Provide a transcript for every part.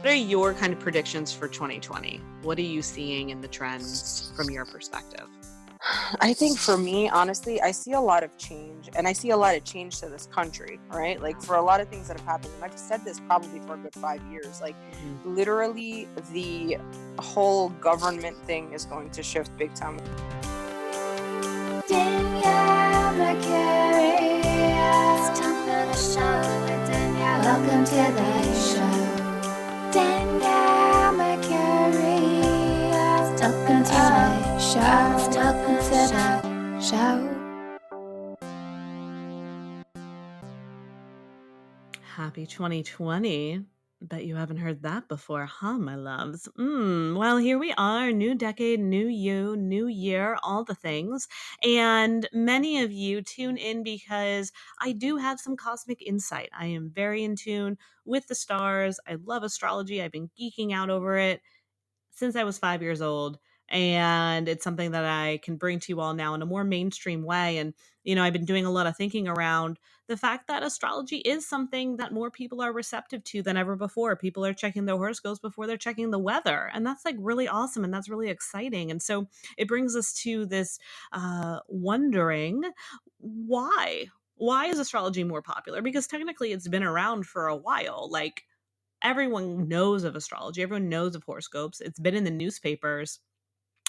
What are your kind of predictions for 2020? What are you seeing in the trends from your perspective? I think for me, honestly, I see a lot of change, and I see a lot of change to this country, right? Like for a lot of things that have happened, and I've said this probably for a good 5 years, like literally the whole government thing is going to shift big time. Danielle Mercury, it's time for the show with Danielle. Welcome to the show. Danielle Mercury, welcome to the show. Welcome to the show. Happy 2020. Bet you haven't heard that before, huh, my loves? Well, here we are, new decade, new you, new year, all the things. And many of you tune in because I do have some cosmic insight. I am very in tune with the stars. I love astrology. I've been geeking out over it since I was 5 years old. And it's something that I can bring to you all now in a more mainstream way. And, I've been doing a lot of thinking around the fact that astrology is something that more people are receptive to than ever before. People are checking their horoscopes before they're checking the weather. And that's like really awesome. And that's really exciting. And so it brings us to this wondering why? Why is astrology more popular? Because technically it's been around for a while. Like, everyone knows of astrology, everyone knows of horoscopes. It's been in the newspapers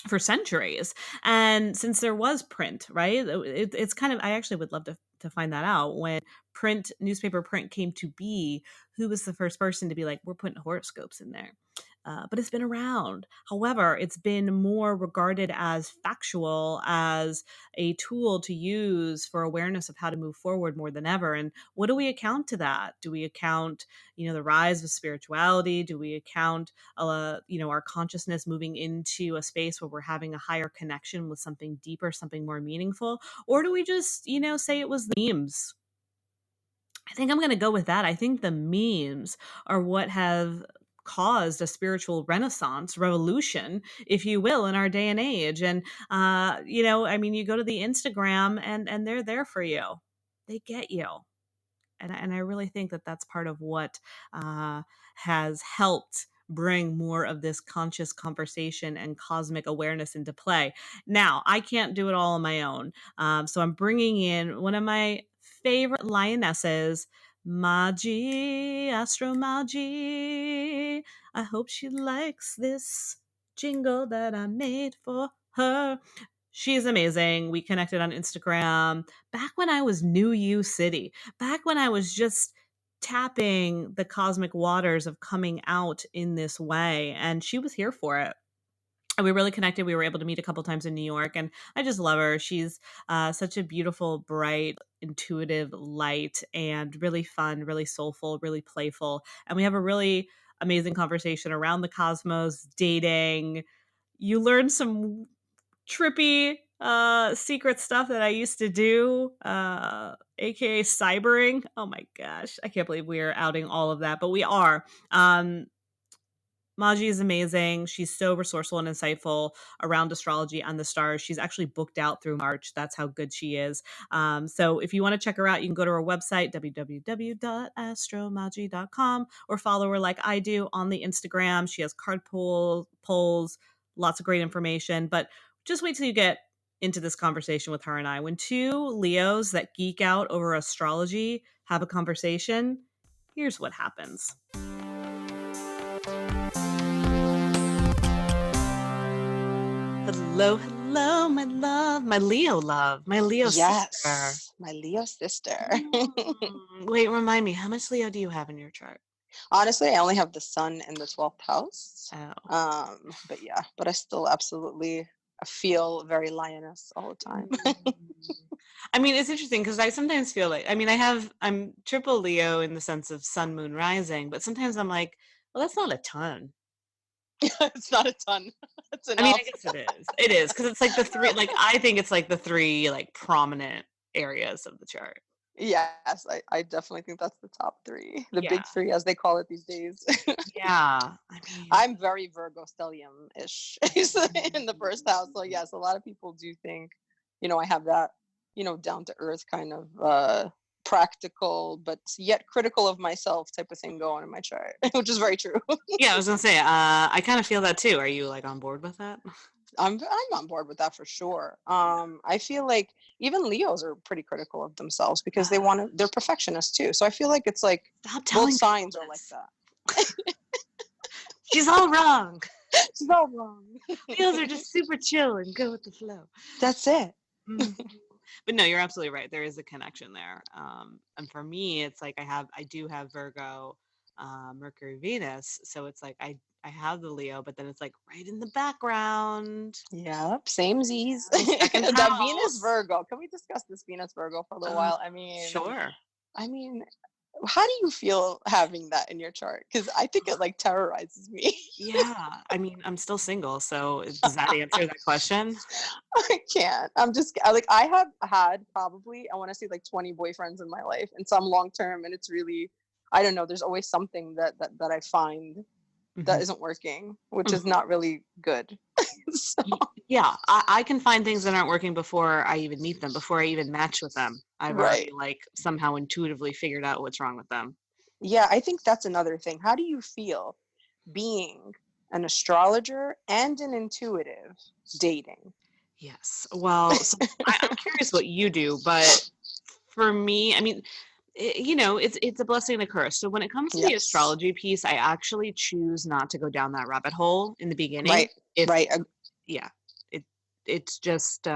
for centuries. And since there was print, right? It's kind of, I actually would love to find that out. When newspaper print came to be, who was the first person to be like, we're putting horoscopes in there? But it's been around. However, it's been more regarded as factual, as a tool to use for awareness of how to move forward more than ever. And what do we account to that? Do we account, the rise of spirituality? Do we account, our consciousness moving into a space where we're having a higher connection with something deeper, something more meaningful? Or do we just, say it was the memes? I think I'm going to go with that. I think the memes are what have caused a spiritual renaissance, revolution, if you will, in our day and age. And, you go to the Instagram and they're there for you. They get you. And I really think that that's part of what has helped bring more of this conscious conversation and cosmic awareness into play. Now, I can't do it all on my own. So I'm bringing in one of my favorite lionesses, Maji, Maji. I hope she likes this jingle that I made for her. She's amazing. We connected on Instagram back when I was New You City, back when I was just tapping the cosmic waters of coming out in this way. And she was here for it. And we really connected. We were able to meet a couple times in New York, and I just love her. She's such a beautiful, bright, intuitive light, and really fun, really soulful, really playful. And we have a really amazing conversation around the cosmos, dating. You learn some trippy secret stuff that I used to do, aka cybering. Oh my gosh, I can't believe we are outing all of that, but we are. Maji is amazing. She's so resourceful and insightful around astrology and the stars. She's actually booked out through March. That's how good she is. So if you want to check her out, you can go to her website, www.astromaji.com, or follow her like I do on the Instagram. She has card polls, lots of great information. But just wait till you get into this conversation with her and I. When two Leos that geek out over astrology have a conversation, here's what happens. Hello, hello, my love, my Leo love, my Leo sister. My Leo sister. Wait, remind me, how much Leo do you have in your chart? Honestly, I only have the sun in the 12th house. Oh. But I still absolutely feel very lioness all the time. I mean, it's interesting because I sometimes feel like, I'm triple Leo in the sense of sun, moon, rising, but sometimes I'm like, well, that's not a ton. It's not a ton. It's enough. I mean, I guess it is. It is because it's like the three, like I think it's like the three like prominent areas of the chart. Yes, I definitely think that's the top three. The big three, as they call it these days. Yeah. I'm very Virgo stellium-ish in the first house. So yes, a lot of people do think, I have that, down to earth kind of practical but yet critical of myself type of thing going in my chart, which is very true. Yeah, I was gonna say, I kind of feel that too. Are you like on board with that? I'm on board with that for sure. I feel like even Leos are pretty critical of themselves because they're perfectionists too. So I feel like it's like Stop both telling signs people are like this. that. She's all wrong. It's not wrong. Leos are just super chill and go with the flow. That's it. Mhm. But no, you're absolutely right. There is a connection there. And for me, it's like I do have Virgo, Mercury, Venus. So it's like I have the Leo, but then it's like right in the background. Yep, same Z's. Second That Venus house. Virgo. Can we discuss this Venus Virgo for a little while? Sure. I mean, how do you feel having that in your chart? Because I think it like terrorizes me. Yeah. I mean, I'm still single. So does that answer that question? I can't. I have had probably, I want to say like 20 boyfriends in my life and some long term. And it's really, I don't know, there's always something that I find that Mhm. isn't working, which Mhm. is not really good. So, Yeah, I can find things that aren't working before I even meet them, before I even match with them. I've right. already like somehow intuitively figured out what's wrong with them. Yeah, I think that's another thing. How do you feel being an astrologer and an intuitive dating? Yes. Well, so I'm curious what you do, but for me, I mean, it's a blessing and a curse. So when it comes to the Yes. astrology piece, I actually choose not to go down that rabbit hole in the beginning. Right. If Right. yeah, it it's just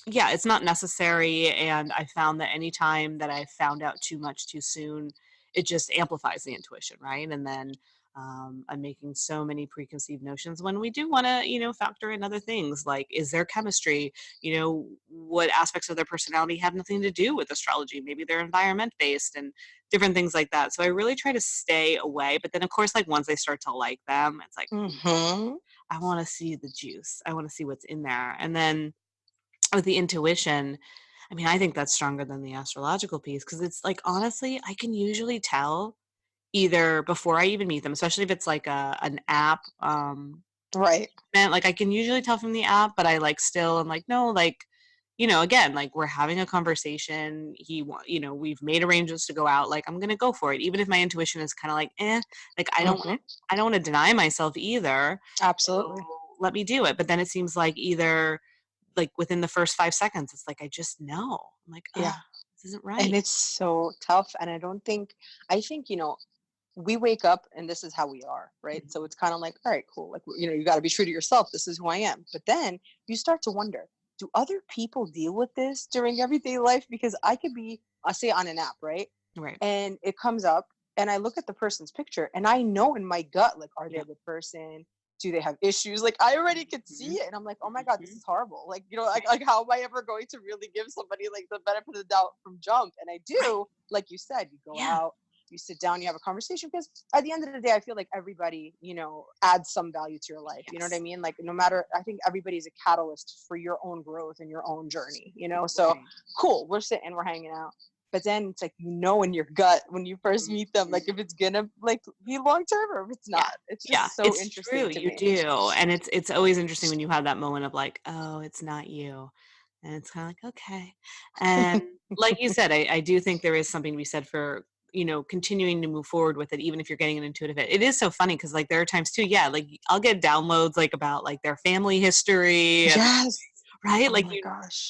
yeah, it's not necessary. And I found that anytime that I found out too much too soon, it just amplifies the intuition, right? And then I'm making so many preconceived notions when we do want to, factor in other things like, is there chemistry? What aspects of their personality have nothing to do with astrology? Maybe they're environment based and different things like that. So I really try to stay away. But then, of course, like once I start to like them, it's like, Mm-hmm. I want to see the juice. I want to see what's in there. And then with the intuition, I mean, I think that's stronger than the astrological piece because it's like, honestly, I can usually tell either before I even meet them, especially if it's like an app, Right. man, like I can usually tell from the app, but I like still am like, no, like, again, like we're having a conversation. We've made arrangements to go out. Like I'm gonna go for it, even if my intuition is kind of like, like Mm-hmm. I don't want to deny myself either. So Absolutely. let me do it. But then it seems like either like within the first 5 seconds, it's like I just know. I'm like, oh, Yeah. this isn't And right. it's so tough. And I think, we wake up and this is how we are, right? Mhm. So it's kind of like, all right, cool. Like, you got to be true to yourself. This is who I am. But then you start to wonder, do other people deal with this during everyday life? Because I could be, I say on an app, right? Right. And it comes up and I look at the person's picture and I know in my gut, like, are they Yeah. a good person? Do they have issues? Like I already could see Mhm. it. And I'm like, oh my God, this Mhm. is horrible. Like, like how am I ever going to really give somebody like the benefit of the doubt from jump? And I Right. do, like you said, you go Yeah. out, you sit down, you have a conversation because at the end of the day, I feel like everybody, adds some value to your life. You know what I Yes. mean? Like no matter, I think everybody's a catalyst for your own growth and your own journey, So Right. cool, we're sitting, we're hanging out. But then it's like, in your gut when you first meet them, like if it's gonna like be long term or if it's Yeah. not. It's Yeah, just so it's true, interesting to you me. do, and it's always interesting when you have that moment of like, "Oh, it's not you," and it's kinda like, "Okay," and like you said, I do think there is something to be said for, continuing to move forward with it even if you're getting an intuitive hit. It is so funny because like, there are times too, yeah, like, I'll get downloads, like, about, like, their family history and Yes. right? Oh my gosh.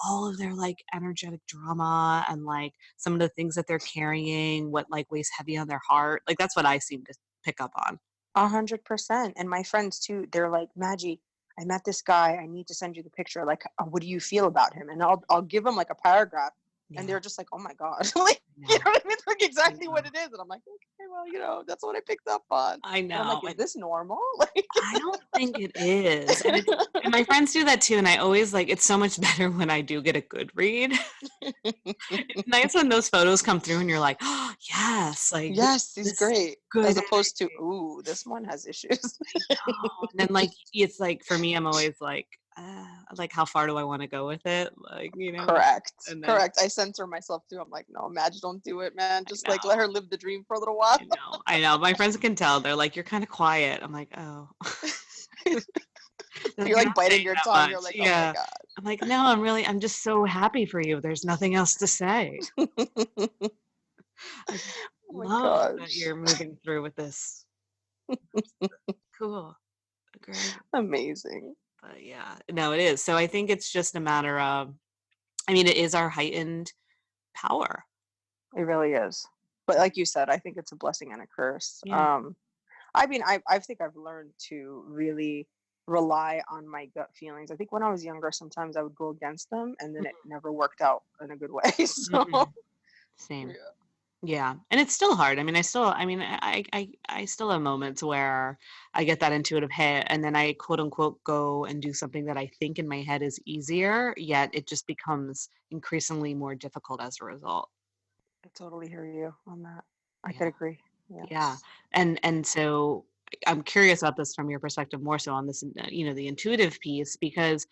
All of their, like, energetic drama and, like, some of the things that they're carrying, what, like, weighs heavy on their heart, like, that's what I seem to pick up on. 100%. And my friends too, they're like, Maggie, I met this guy. I need to send you the picture. Like, what do you feel about him? And I'll give them like a paragraph, and Yeah, they're just like, oh my god, like I you know, know what I mean? Like I exactly what know, it is. And I'm like, okay, well, that's what I picked up on. I And I'm like, know, is and this normal? Like, I don't think it is, and my friends do that too, and I always like it's so much better when I do get a good read. It's nice when those photos come through and you're like, "Oh, yes, like, yes, he's this great. good As opposed to, energy." ooh, this one has issues. No, and then, like, it's like for me, I'm always like, how far do I wanna go with it? Like, Correct. and then Correct. I censor myself too. I'm like, no, Madge, don't do it, man. I Just like let know, her live the dream for a little while. I know, my friends can tell, they're like, "You're kinda quiet." I'm like, "Oh." They're like, You're "You're like not biting saying your that tongue. You're much." like, oh my Yeah. god. I'm like, no, I'm just so happy for you. There's nothing else to say. Oh I just my love that gosh. you're moving through with this. Cool. Great. Amazing. But yeah, no, it is. So I think it's just a matter of, I mean, it is our heightened power. It really is. But like you said, I think it's a blessing and a curse. Yeah. I mean, I think I've learned to really rely on my gut feelings. I think when I was younger, sometimes I would go against them, and then it never worked out in a good way. So Mhm. Same. yeah. Yeah, and it's still hard. I mean, I still have moments where I get that intuitive hit, and then I quote unquote go and do something that I think in my head is easier, yet it just becomes increasingly more difficult as a result. I totally hear you on that. I could Yeah, agree. yeah, Yes. and so I'm curious about this from your perspective more so on this, the intuitive piece because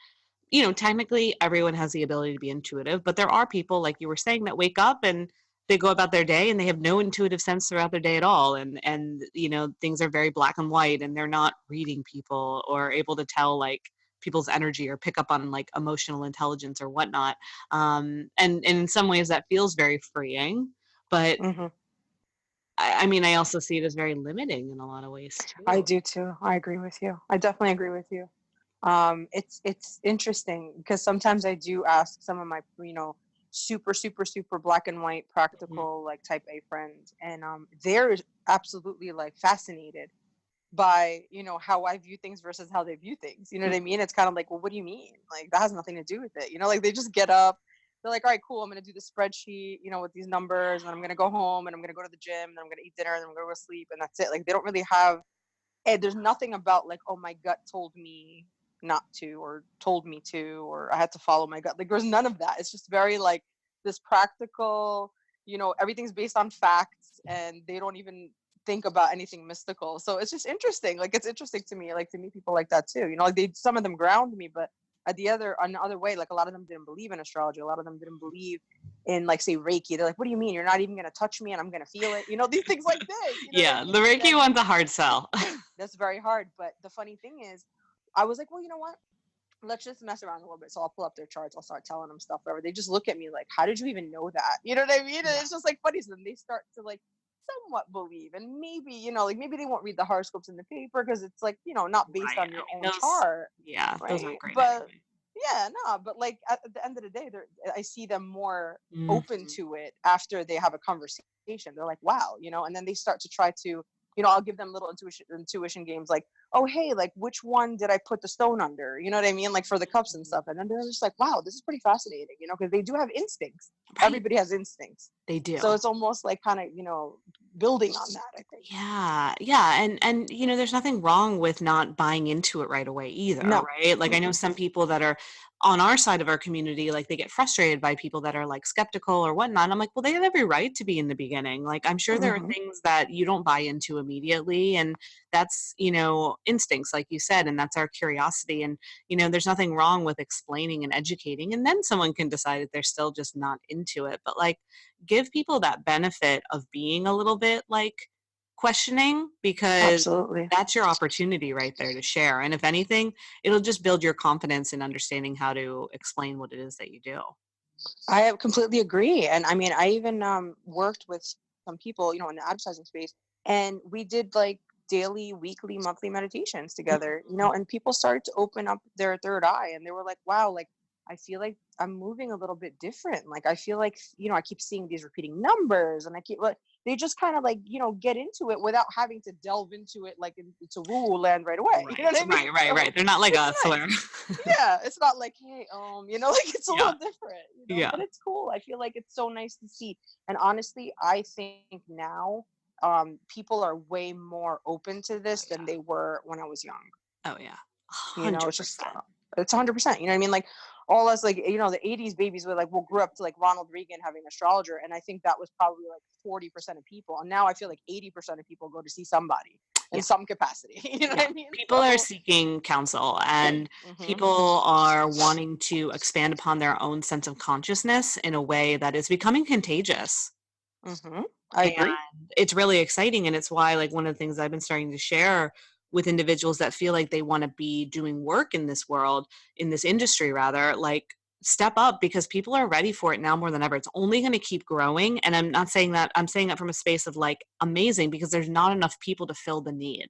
technically everyone has the ability to be intuitive, but there are people, like you were saying, that wake up and they go about their day and they have no intuitive sense throughout their day at all. And things are very black and white and they're not reading people or able to tell like people's energy or pick up on like emotional intelligence or whatnot. And in some ways that feels very freeing, but Hmm. I mean, I also see it as very limiting in a lot of ways I too. do too. I agree with you. I definitely agree with you. It's interesting because sometimes I do ask some of my, super, super, super black and white Mhm. practical like type A friends, and they're absolutely like fascinated by, how I view things versus how they view things. You know what I mean? It's kind of like, well, what do you mean? Like that has nothing to do with it. Like they just get up, they're like, all right, cool, I'm gonna do the spreadsheet, with these numbers, and then I'm gonna go home and I'm gonna go to the gym and I'm gonna eat dinner and I'm gonna go to sleep and that's it. Like they don't really have, and there's nothing about like, oh, my gut told me not to, or told me to, or I had to follow my gut. Like there's none of that. It's just very like this practical, everything's based on facts and they don't even think about anything mystical. So it's just interesting. Like it's interesting to me, like to meet people like that too. Like some of them ground me, but on the other way, like a lot of them didn't believe in astrology. A lot of them didn't believe in like say Reiki. They're like, what do you mean? You're not even gonna touch me and I'm gonna feel it? These things like this, you know what I Yeah, mean? the And Reiki then one's a hard sell. that's very hard. But the funny thing is, I was like, well, you know what? Let's just mess around a little bit. So I'll pull up their charts. I'll start telling them stuff, whatever. They just look at me like, how did you even know that? You know what I mean? And Yeah. it's just like funny. So then they start to like somewhat believe. And maybe, like maybe they won't read the horoscopes in the paper because it's like, not based Right. on I your mean, own chart. those Right. aren't great But anyway. yeah, no, but like at the end of the day, I see them more open Mhm. to it after they have a conversation. They're like, wow, and then they start to try to, I'll give them little intuition games like, oh, hey, like which one did I put the stone under? You know what I mean? Like for the cups and Mhm. stuff. And then they're just like, wow, this is pretty fascinating, because they do have instincts. Right. Everybody has instincts. They do. So it's almost like kind of, building on that, I think. Yeah, yeah, and there's nothing wrong with not buying into it right away either, No. right? Like I know Mm-mm. some people that are on our side of our community, like they get frustrated by people that are like skeptical or whatnot. I'm like, well, they have every right to be in the beginning. Like I'm sure there are Mm-hmm. things that you don't buy into immediately, and that's instincts, like you said, and that's our curiosity. And there's nothing wrong with explaining and educating, and then someone can decide if they're still just not into it. But like, give people that benefit of being a little bit like questioning because Absolutely. that's your opportunity right there to share. And if anything, it'll just build your confidence in understanding how to explain what it is that you do. I completely agree. And I mean, I even worked with some people, in the advertising space, and we did like daily, weekly, monthly meditations together, Mhm. and people started to open up their third eye and they were like, wow, like I feel like I'm moving a little bit different. Like I feel like, I keep seeing these repeating numbers and I keep like they just kind of like, get into it without having to delve into it like into woo land right away. You know Right, what I mean? right, right, So right. They're not like it's us nice. where Yeah, it's not like, hey, like it's a yeah, little different, yeah, but it's cool. I feel like it's so nice to see. And honestly, I think now people are way more open to oh this than yeah, they were when I was young. oh yeah, It's just 100%. it's 100%. You know what I mean? Like all us like the 80s babies were like, we'll grew up to like Ronald Reagan having an astrologer, and I think that was probably like 40% of people. And now I feel like 80% of people go to see somebody in Yeah, some capacity. You know yeah. what I mean? People are So seeking counsel and mhm. people are wanting to expand upon their own sense of consciousness in a way that is becoming contagious. Mhm. I And agree. it's really exciting, and it's why, like, one of the things I've been starting to share with individuals that feel like they want to be doing work in this world, in this industry rather, like step up, because people are ready for it now more than ever. It's only going to keep growing. And I'm not saying that, I'm saying that from a space of like amazing, because there's not enough people to fill the need.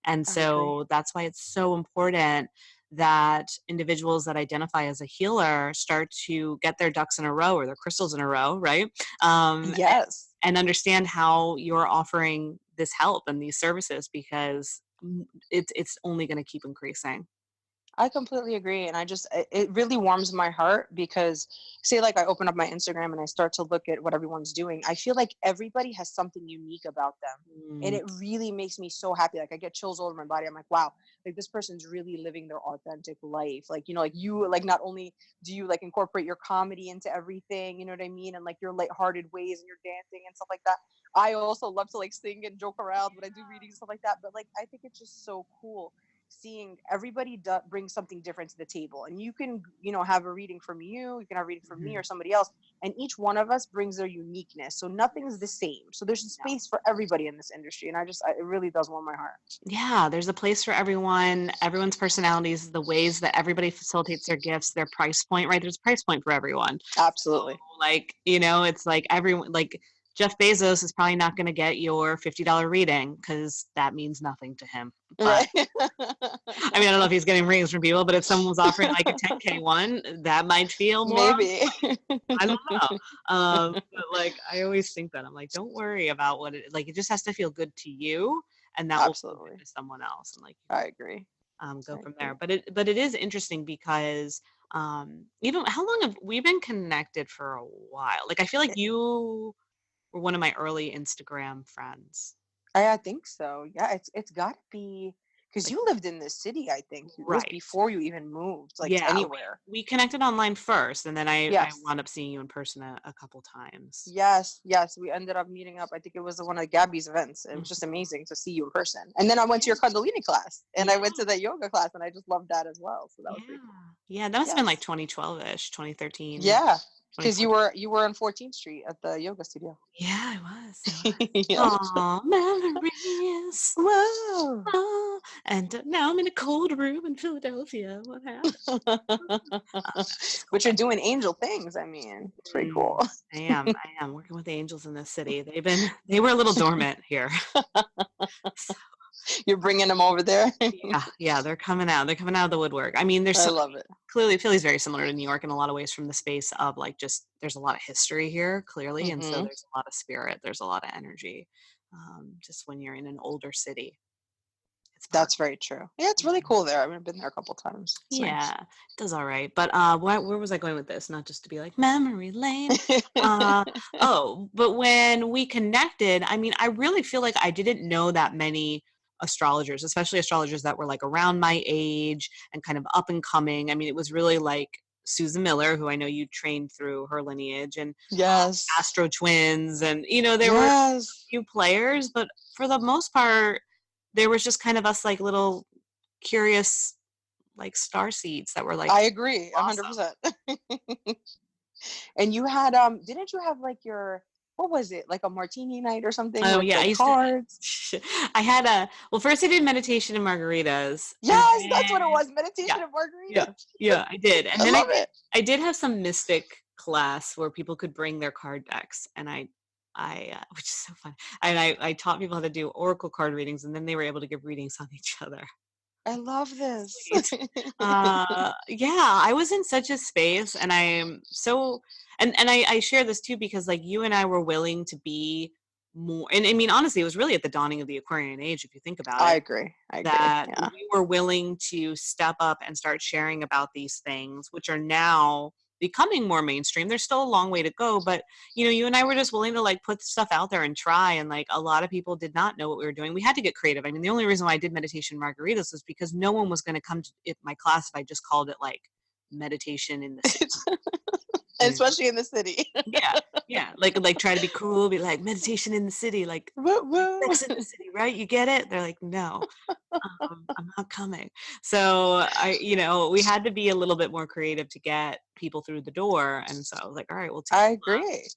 And I agree. so that's why it's so important that individuals that identify as a healer start to get their ducks in a row, or their crystals in a row, right? Yes. And understand how you're offering this help and these services, because it's only going to keep increasing. I completely agree. And it really warms my heart because, say, like I open up my Instagram and I start to look at what everyone's doing. I feel like everybody has something unique about them. And Mm, it really makes me so happy. Like I get chills all over my body. I'm like, wow, like this person's really living their authentic life. Like, like you, like not only do you like incorporate your comedy into everything, you know what I mean? And like your lighthearted ways and your dancing and stuff like that. I also love to like sing and joke around when I do readings and stuff like that. But like, I think it's just so cool seeing everybody bring something different to the table, and you can have a reading from you can have a reading from me mhm. or somebody else, and each one of us brings their uniqueness, so nothing's the same, so there's a space for everybody in this industry, and it really does warm my heart. Yeah, there's a place for everyone, everyone's personalities, the ways that everybody facilitates their gifts, their price point, right? There's a price point for everyone. So, Absolutely. like, it's like everyone, like Jeff Bezos is probably not going to get your $50 reading because that means nothing to him. But Right. I mean, I don't know if he's getting readings from people, but if someone was offering like a 10K one, that might feel more on Maybe. I don't know. But like I always think that I'm like, don't worry about what it like. It just has to feel good to you, and that will feel good Absolutely. to someone else, and like I agree. go I from there. agree. But it is interesting because even how long have we been connected for a while? Like I feel like you were one of my early Instagram friends. I think so. Yeah, it's got to be because Like you lived in this city. I think it was right. before you even moved, like to Yeah, anywhere. we connected online first, and then I Yes. wound up seeing you in person a couple times. Yes, yes, we ended up meeting up. I think it was one of Gabby's events. It was just Mhm. amazing to see you in person. And then I went to your Kundalini class, and I Yeah. went to the yoga class, and I just loved that as well. So that was pretty Yeah. cool. Yeah, that must have been like Yes. 2012-ish, 2013, Yeah, because 2014. you were on 14th Street at the yoga studio. Yeah, I was, I was. Yep. Aw, memories. Wow. Oh, and now I'm in a cold room in Philadelphia. What happened? Oh, no, it's cold But you're back doing angel things. I mean, it's pretty here. cool. I am working with angels in this city. They were a little dormant here. So, You're bringing them over there. yeah, yeah, they're coming out. They're coming out of the woodwork. I mean, I love it. clearly Philly's very similar to New York in a lot of ways from the space of like just there's a lot of history here, clearly, and so Hmm. there's a lot of spirit, there's a lot of energy. Just when you're in an older city, it's perfect. That's very true. Yeah, it's really cool there. I've been there a couple times. It's nice. Yeah, it does all right. But where was I going with this? Not just to be like memory lane. Oh, but when we connected, I mean, I really feel like I didn't know that many astrologers, especially astrologers that were like around my age and kind of up and coming. I mean, it was really like Susan Miller, who I know you trained through her lineage, and Yes. Astro Twins, and there were a Yes. few players, but for the most part, there was just kind of us like little curious like star seeds that were like I agree, awesome. 100%. And you had didn't you have like your what was it? Like a martini night or something Oh with yeah, I like used to cards? I had a well, first I did meditation and margaritas, and Yes, that's what it then was. yeah, Meditation and yeah, margaritas. yeah, I did, and I then love it. I did have some mystic class where people could bring their card decks, and which is so fun, and I taught people how to do oracle card readings, and then they were able to give readings on each other. I love this. Sweet. Yeah, I was in such a space, and I'm so, and I share this too because like you and I were willing to be more, and I mean honestly, it was really at the dawning of the Aquarian age, if you think about I it, agree. I agree. that Yeah. we were willing to step up and start sharing about these things, which are now becoming more mainstream. There's still a long way to go, but you and I were just willing to like put stuff out there and try. And like a lot of people did not know what we were doing. We had to get creative. I mean, the only reason why I did meditation margaritas was because no one was going to come to my class if I just called it like meditation in the city. Especially in the city. Yeah, yeah, like try to be cool, be like meditation in the city, like Woo woo. Sex in the City, right? You get it? They're like, no. I'm not coming. So we had to be a little bit more creative to get people through the door. And so I was like, all right, we'll take I a class. agree.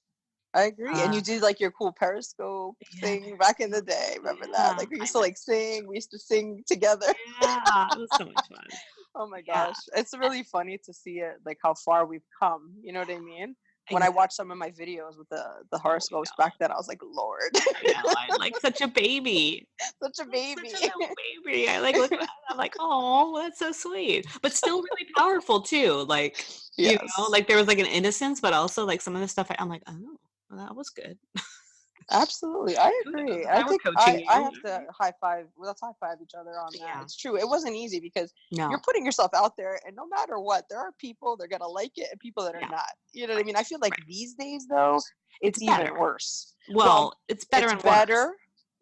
I agree. And Uh, you did like your cool Periscope yeah, thing back in the day. Remember that? yeah, Like we I used to know. like sing. We used to sing together. Yeah, it was so much fun. Oh my Yeah, gosh. It's really funny to see it, like how far we've come. You know what I mean? When I watch exactly. some of my videos with the Oh, horoscopes back then, I was like, Lord, I know. I'm like such a baby. such a Like such baby. a little baby. I like look at that, I'm like, "Oh, that's so sweet." But still really powerful too. Like, Yes. like there was like an innocence, but also like some of the stuff I'm like, "Oh, well, that was good." Absolutely. I Kudos agree. if I I were think coaching I you. have to Alright. high five. Let's high five each other on that. Yeah. It's true. It wasn't easy because you're No. putting yourself out there, and no matter what, there are people that are gonna like it and people that are Yeah. not. You know what I Right. mean? I feel like Right. these days, though, It's it's better. even worse. Well, Well, it's better it's and worse. better.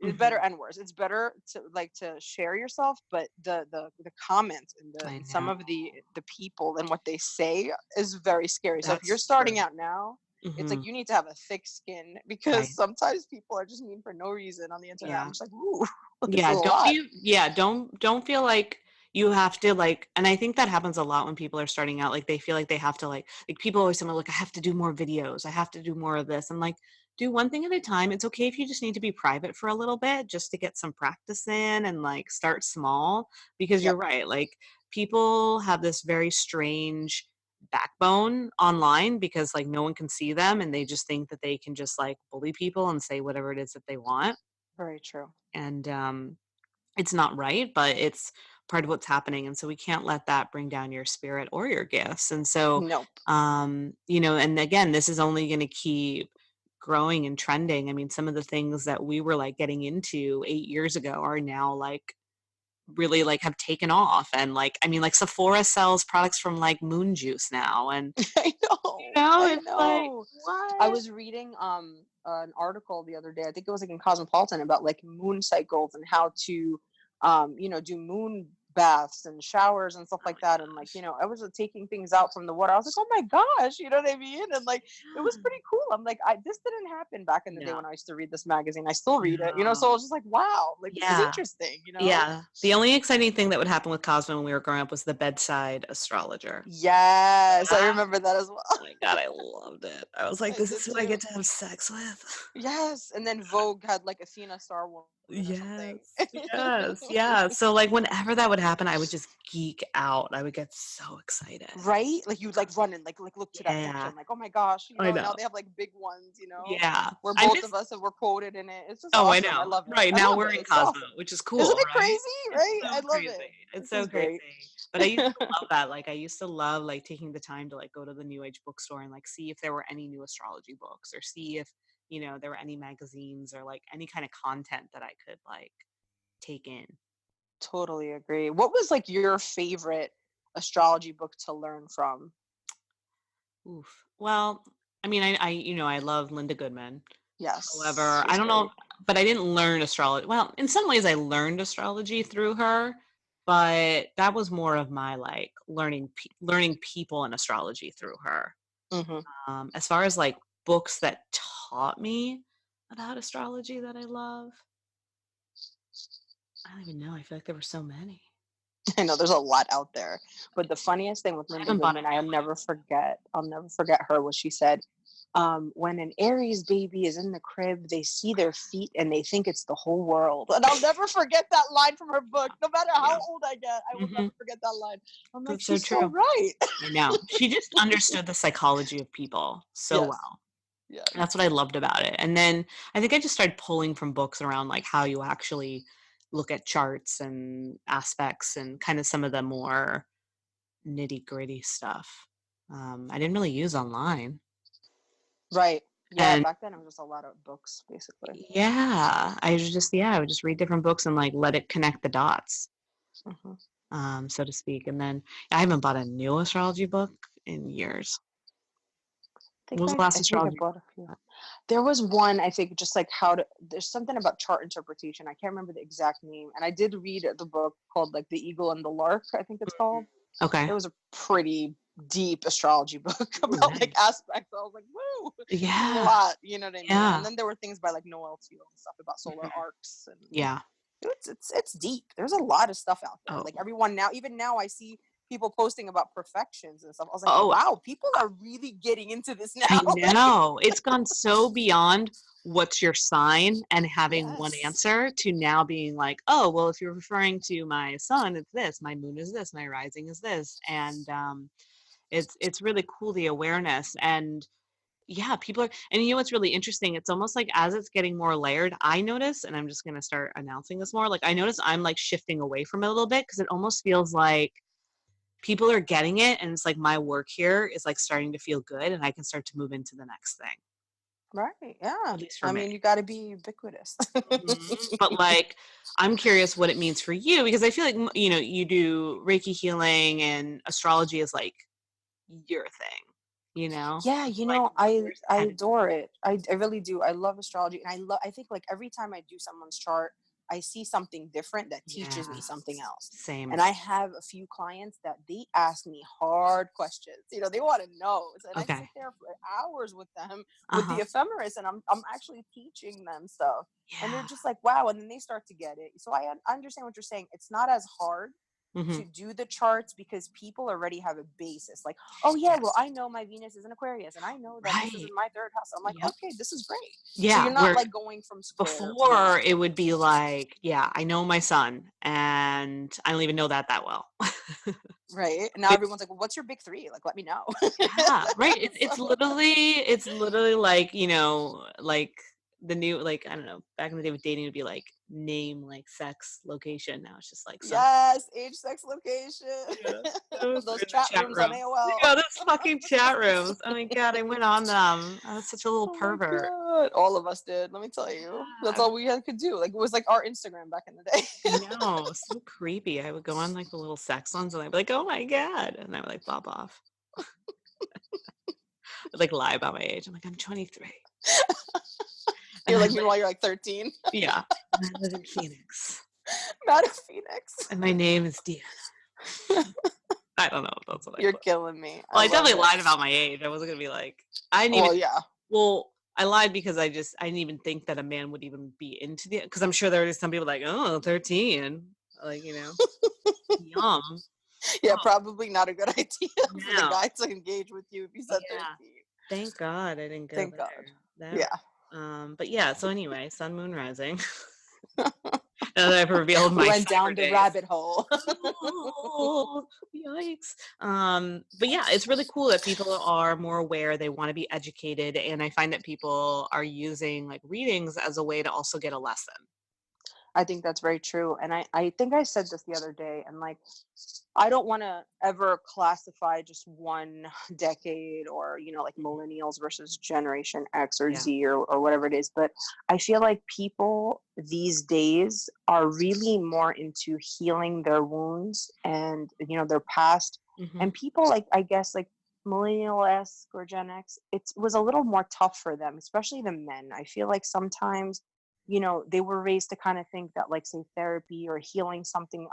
It's better Mhm. and worse. It's better to share yourself, but the comments and the I and some know. of the people and what they say is very scary. So if you're That's starting true. out now, it's like Mhm. you need to have a thick skin because Right. sometimes people are just mean for no reason on the internet. I'm Yeah. just like, ooh, this is a Yeah, lot. don't feel like you have to like and I think that happens a lot when people are starting out, like, they feel like they have to like people always tell me, like, "I have to do more videos, I have to do more of this." I'm like, "Do one thing at a time." It's okay if you just need to be private for a little bit just to get some practice in and, like, start small, because you're Yep, right, like, people have this very strange backbone online because, like, no one can see them, and they just think that they can just, like, bully people and say whatever it is that they want, very true. and, it's not right, but it's part of what's happening, and so we can't let that bring down your spirit or your gifts, and so, Nope. and again, this is only gonna keep growing and trending. I mean, some of the things that we were, like, getting into 8 years ago are now, like, really, like, have taken off, and, like, I mean, like, Sephora sells products from, like, moon juice now, and, I know. I it's like, know. I "What?" was reading an article the other day. I think it was like in Cosmopolitan about like moon cycles and how to do moon baths and showers and stuff Oh like my that. And like, gosh. I was taking things out from the water. I was like, oh my gosh, you know what I mean? And like it was Yeah. pretty cool. I'm like, this didn't happen back in the day No, when I used to read this magazine. I still read it, so I no. was just like, wow, like this is Yeah. interesting. Yeah. The only exciting thing that would happen with Cosmo when we were growing up was the bedside astrologer. Yes, I That remember that as well. Oh my god, I loved it. I was like, I "This is did who I too. get to have sex with." Yes, and then Vogue had like Athena Star Woman or something. Yes, yes, yeah. So, like, whenever that would happen, I would just geek out. I would get so excited. Right? Like you'd like run and like look to that picture Yeah, and like, oh my gosh, I now know. they have like big ones, Yeah. where I both miss of us were quoted in it. It's just Oh, I awesome. I know. love it. Right, I now love we're it. in It's so Cosmo, awesome. which is Isn't cool, it right? crazy? It's Right? I so love crazy. it. It's This so is great. crazy. But I used to love that. Like, I used to love, like, taking the time to, like, go to the New Age bookstore and, like, see if there were any new astrology books or see if, there were any magazines or, like, any kind of content that I could, like, take in. Totally agree. What was like your favorite astrology book to learn from? Oof. Well, I mean, I love Linda Goodman. Yes, However, I she's don't know, great. but I didn't learn astrology. Well, in some ways I learned astrology through her, but that was more of my like learning people and astrology through her. Hmm. As far as like books that taught me about astrology that I love, I don't even know. I feel like there were so many. I know there's a lot out there, but the funniest thing with I Linda haven't bought Goodman, a new I'll never forget her. What she said, when an Aries baby is in the crib, they see their feet and they think it's the whole world. And I'll never forget that line from her book. No matter one. how Yeah. old I get, I will Hmm. never forget that line. I'm like, That's so she's so true. right. I know. She just understood the psychology of people so Yes, well. yes. That's what I loved about it. And then I think I just started pulling from books around like how you actually look at charts and aspects and kind of some of the more nitty-gritty stuff. I didn't really use online. Right. Yeah, And back then it was just a lot of books, basically. I would just read different books and like let it connect the dots, Hmm. so to speak. And then I haven't bought a new astrology book in years. What was the last I think I astrology bought a few. There was one, I think, just like there's something about chart interpretation. I can't remember the exact name. And I did read the book called like The Eagle and the Lark, I think it's book? called. Okay. It was a pretty deep astrology book Ooh, about like nice. aspects. I was like, woo, this is a Yeah. lot, you know what I mean? And Yeah. then there were things by like Noel Teal and stuff about solar Mhm. arcs and Yeah. it's deep. There's a lot of stuff out there. Oh, Like everyone now, even now I see people posting about perfections and stuff. I was like, Oh, wow, people are really getting into this I now. Like, know. It's gone so beyond what's your sign and having one yes. answer to now being like, oh, well, if you're referring to my sun, it's this, my moon is this, my rising is this. And it's really cool, the awareness. And yeah, people are, and you know what's really interesting? It's almost like as it's getting more layered, I notice, and I'm just gonna start announcing this more, like I notice I'm like shifting away from it a little bit because it almost feels like people are getting it and it's like my work here is like starting to feel good and I can start to move into the next thing, Right. Yeah. at least for I me. mean, you got to be ubiquitous. But like, I'm curious what it means for you because I feel like, you know, you do Reiki healing and astrology is like your thing, you know? Yeah, Like, where's I it headed? adore it. I really do. I love astrology, and I think like every time I do someone's chart, I see something different that teaches me Yeah, something else. same. And I have a few clients that they ask me hard questions. They want to know. And I sit Okay. there for hours with them with the Uh-huh. ephemeris, and I'm actually teaching them stuff. And they're Yeah. just like, wow, and then they start to get it. So I understand what you're saying. It's not as hard Hmm. to do the charts because people already have a basis. Like, oh yeah, well, Yes. I know my Venus is in Aquarius and I know that this is Right. in my third house. I'm like, Yep. okay, this is great. So Yeah. you're not Where like going from square to before one. it would be like, yeah, I know my son and I don't even know that well. Right. And now everyone's like, well, what's your big three? Like, let me know. Yeah, right. So, It's literally like, you know, like the new, like, I don't know, back in the day with dating would be like name, like sex, location. Now it's just like some, yes, age, sex, location. yeah, those are Those in the chat chat rooms on rooms. AOL. Yeah, those fucking chat rooms. Oh my God, I went on them. I was such a little Oh my pervert. god. All of us did, let me tell you. That's Yeah, all we could do. Like it was like our Instagram back in the day. I know, so creepy. I would go on like the little sex ones and I'd be like, oh my God. And I would like pop off. I'd like lie about my age. I'm like, I'm 23. And You're I like, live, meanwhile, you're like 13. yeah. And I live in Phoenix. Mad at Phoenix. And my name is Deanna. I don't know if that's what I You're put. killing me. I Well, I love definitely it. lied about my age. I wasn't gonna be like, I didn't even, Well, yeah. well, I lied because I didn't even think that a man would even be into the, because I'm sure there are some people like, oh, 13. Like, you know, yum. Yeah, Oh, probably not a good idea for the no. guy to engage with you if you said Yeah. 13. Thank God I didn't go Thank God. there. That, Yeah. but yeah, so anyway, sun, moon, rising. Now that I've revealed We my went cyber down the days. rabbit hole. Oh, yikes. But yeah, it's really cool that people are more aware, they want to be educated, and I find that people are using like readings as a way to also get a lesson. I think that's very true. And I think I said this the other day, and like, I don't want to ever classify just one decade or, like Mhm. millennials versus Generation X or Yeah. Z or whatever it is. But I feel like people these days are really more into healing their wounds and, their past. Hmm. And people like, I guess, like millennial esque or Gen X, it was a little more tough for them, especially the men. I feel like sometimes they were raised to kind of think that like say therapy or healing something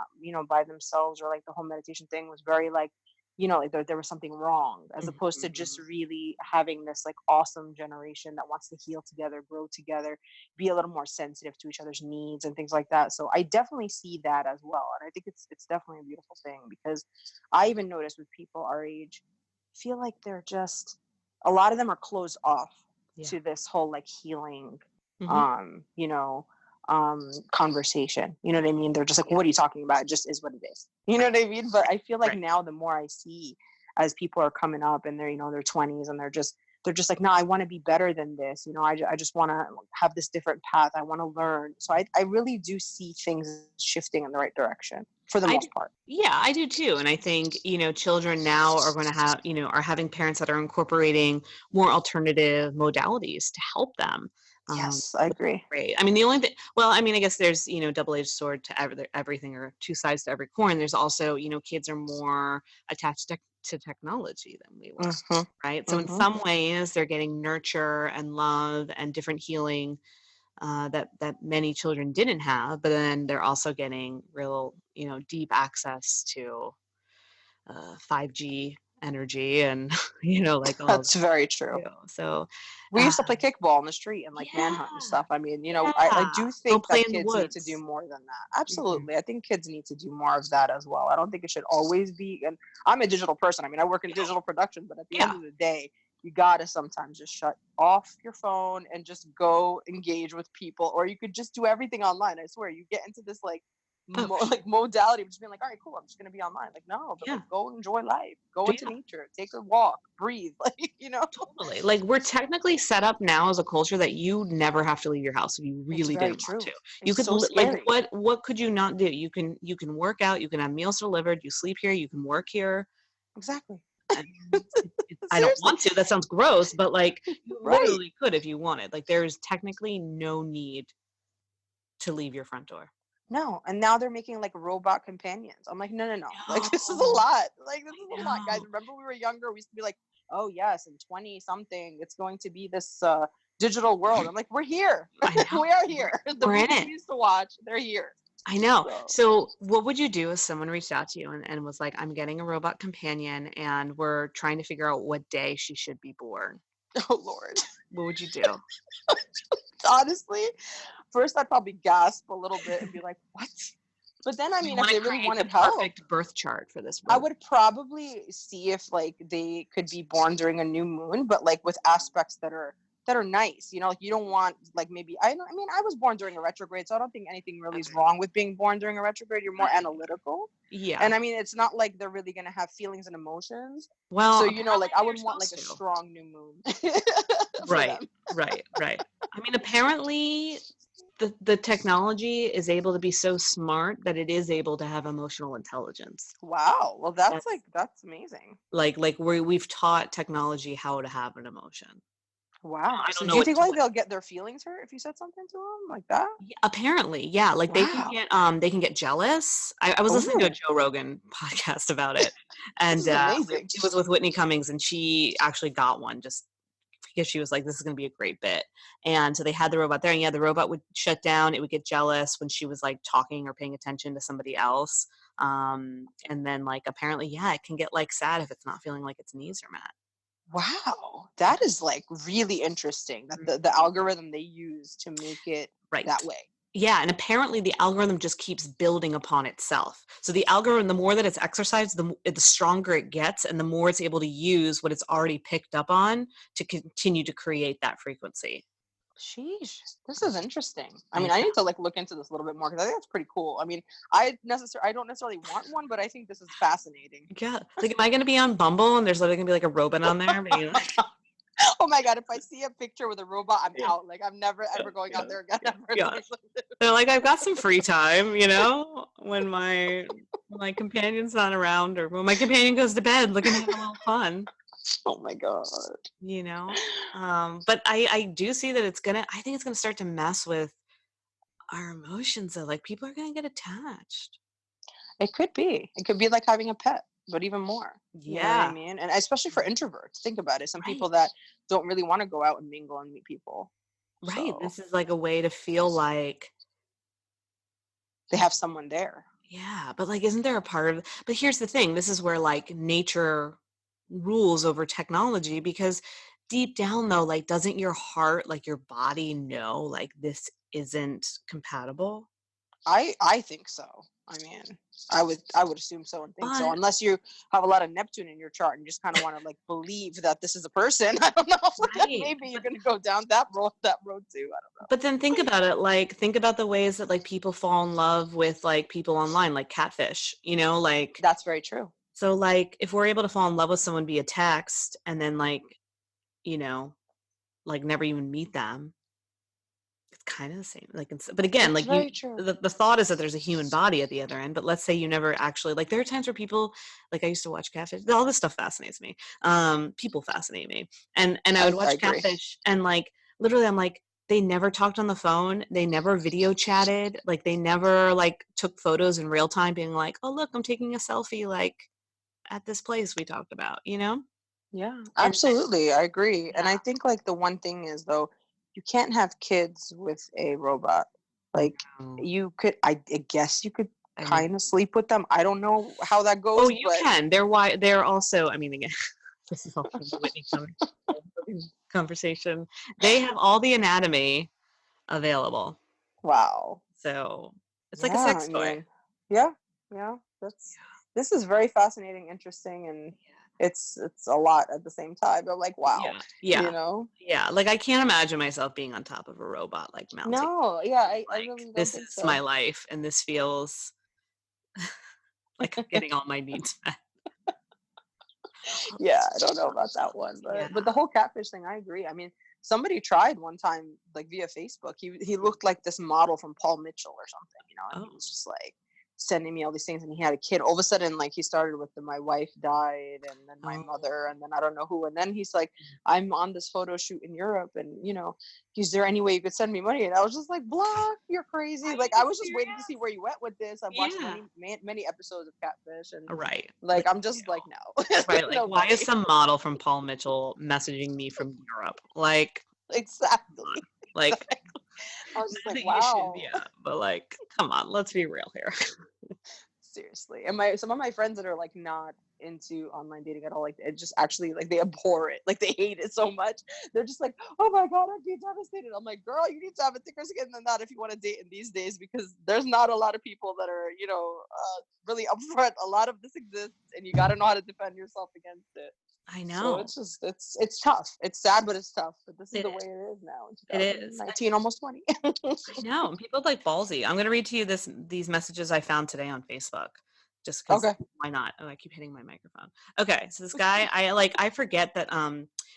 by themselves or like the whole meditation thing was very like like there was something wrong as opposed to just Hmm. really having this like awesome generation that wants to heal together, grow together, be a little more sensitive to each other's needs and things like that. So I definitely see that as well, and I think it's definitely a beautiful thing because I even notice with people our age feel like they're just a lot of them are closed off Yeah. to this whole like healing Hmm. um you know conversation. You know what I mean? They're just like, Yeah. what are you talking about? It just is what it is. You know what I mean? But I feel like Right. now the more I see as people are coming up and they're their 20s and they're just like, no, I want to be better than this. I just want to have this different path. I want to learn. So I really do see things shifting in the right direction for the I most do, part. yeah, I do too. And I think, children now are going to have, are having parents that are incorporating more alternative modalities to help them. Yes, I agree. Great. I mean, the only thing, well, I mean, I guess there's, double-edged sword to everything or two sides to every coin. There's also, kids are more attached to technology than we were, Hmm. right? So in Hmm. some ways, they're getting nurture and love and different healing that many children didn't have, but then they're also getting real, deep access to 5G energy and, you know, like all of That's very that true. too. So, We uh, used to play kickball in the street and like manhunt and yeah, stuff. I mean, I yeah. do Go think play that in the kids need to do woods. more than that. Mhm. Absolutely. I think kids need to do more of that as well. I don't think it should always be, and I'm a digital person. I mean, I work in Yeah, digital production, but at the end yeah. of the day, you gotta sometimes just shut off your phone and just go engage with people, or you could just do everything online. I swear, you get into this like Oh, like modality of just being like, all right, cool, I'm just gonna be online. Like, no, but yeah, like go enjoy life, go into yeah. nature, take a walk, breathe, like. Totally. Like we're technically set up now as a culture that you never have to leave your house if you It's really very didn't want true. to. You It's could so like scary. what could you not do? You can work out, you can have meals delivered, you sleep here, you can work here. Exactly. And I don't Seriously. want to. That sounds gross, but like you Right. literally could if you wanted. Like there's technically no need to leave your front door. No. And now they're making like robot companions. I'm like, no, no, no. Like, this is a No, lot. Like, this is I a lot, guys. know. Remember we were younger? We used to be like, oh, yes, in 20 something, it's going to be this digital world. I'm like, we're here. I know. We are We're, here. The we're in movies it. we used to watch, they're here. I know. So, So, what would you do if someone reached out to you and was like, I'm getting a robot companion and we're trying to figure out what day she should be born? oh, Lord. What would you do? Honestly, first I'd probably gasp a little bit and be like, what? But then, I We mean, if want to they really create the wanted help, perfect birth chart for this I robot. would probably see if like they could be born during a new moon, but like with aspects that are nice. Like you don't want like maybe I mean I was born during a retrograde, so I don't think anything really is Okay. wrong with being born during a retrograde. You're more Right. analytical. Yeah. And I mean it's not like they're really gonna have feelings and emotions. So Well, like apparently I they're would want like supposed a to. strong new moon for Right. them. Right. Right. I mean, apparently the technology is able to be so smart that it is able to have emotional intelligence. Wow. Well That's that's amazing. like we've taught technology how to have an emotion. Wow. I So don't do know you what think to like what. they'll get their feelings hurt if you said something to them like that? Apparently, yeah, like Wow. they can get jealous. I was listening to a Oh, Joe Rogan podcast about it, this and is amazing. it was with Whitney Cummings, and she actually got one just because she was like, "This is going to be a great bit." And so they had the robot there, and yeah, the robot would shut down. It would get jealous when she was like talking or paying attention to somebody else. And then like apparently, yeah, it can get like sad if it's not feeling like its needs are met. Wow, that is like really interesting that Mm. the algorithm they use to make it Right. that way. Yeah, and apparently the algorithm just keeps building upon itself. So the algorithm, the more that it's exercised, the stronger it gets, and the more it's able to use what it's already picked up on to continue to create that frequency. Sheesh, this is interesting. I I mean, I know. need to like look into this a little bit more because I think that's pretty cool. I mean, I don't necessarily want one, but I think this is fascinating. Yeah. Like, am I going to be on Bumble and there's literally going to be like a robot on there? Being like, Oh my god, if I see a picture with a robot, I'm yeah, out. Like I'm never yeah, ever going yeah, out there again. Ever. yeah. They're like, I've got some free time, when my companion's not around or when my companion goes to bed, looking to have a little fun. Oh my god. you know but I do see that I think it's gonna start to mess with our emotions, though. Like people are gonna get attached. It could be. It could be like having a pet, but even more. You know what I Yeah. mean? And especially for introverts. Think about it. Some Right. people that don't really want to go out and mingle and meet people. Right, So this is like a way to feel like, they have someone there. yeah, but like isn't there a part of, but here's the thing, this is where like nature rules over technology, because deep down though, like doesn't your heart, like your body know like this isn't compatible? I think so. I mean, I would assume so and think so. But Unless you have a lot of Neptune in your chart and just kind of want to like believe that this is a person. I don't know. right. Maybe you're gonna go down that road too. I don't know. But then think about it, like think about the ways that like people fall in love with like people online, like catfish, like That's very true. so like if we're able to fall in love with someone via text and then you know, like never even meet them, it's kind of the same. Like but again, It's like very true. the thought is that there's a human body at the other end, but let's say you never actually, like there are times where people, like I used to watch catfish. All this stuff fascinates me. People fascinate me. And I would I watch agree. catfish and like literally I'm like, they never talked on the phone. They never video chatted. Like they never like took photos in real time being like, oh look, I'm taking a selfie like at this place we talked about, Yeah, And absolutely. I agree. And I yeah. think like the one thing is though, you can't have kids with a robot. Like No. you could I guess you could I mean, kind of sleep with them. I don't know how that oh, goes, you but can. They're also, I mean, again, this is all from the Whitney conversation. They have all the anatomy available. wow. So it's like a Yeah, sex I toy. mean, yeah, yeah. This is very fascinating, interesting, and it's a lot at the same time. I'm like, wow, Yeah. you Yeah. know? Yeah. Like I can't imagine myself being on top of a robot, like mounting. No, yeah, I Like really don't this think is my so. life and this feels like I'm getting all my needs met. Yeah, I don't know about that one, Yeah. but the whole catfish thing, I agree. I mean, somebody tried one time, like via Facebook. He looked like this model from Paul Mitchell or something, and he Oh. was just like sending me all these things, and he had a kid. All of a sudden, like he started with the my wife died, and then my Oh. mother, and then I don't know who, and then he's like, I'm on this photo shoot in Europe, and is there any way you could send me money? And I was just like, block, you're crazy. Are Like you I was just waiting to serious? see where you went with this. I've watched Yeah. many episodes of Catfish, and Right. like Like, I'm just like, no, right. Like, no, why is buddy. some model from Paul Mitchell messaging me from Europe? Like, Exactly. like, I was just not like, that you should, wow. yeah, but like, come on, let's be real here. Seriously. And some of my friends that are like not into online dating at all, like it just actually like they abhor it. Like they hate it so much. They're just like, oh my God, I'd be devastated. I'm like, girl, you need to have a thicker skin than that if you want to date in these days, because there's not a lot of people that are, really upfront. A lot of this exists and you gotta know how to defend yourself against it. I So know. it's just it's tough. It's sad, but it's tough. But this is It the way is. it is now in It is. 2019, almost 20. I know. And people like ballsy. I'm gonna read to you these messages I found today on Facebook. Just because Okay. why not? Oh, I keep hitting my microphone. Okay, so this guy, I forget that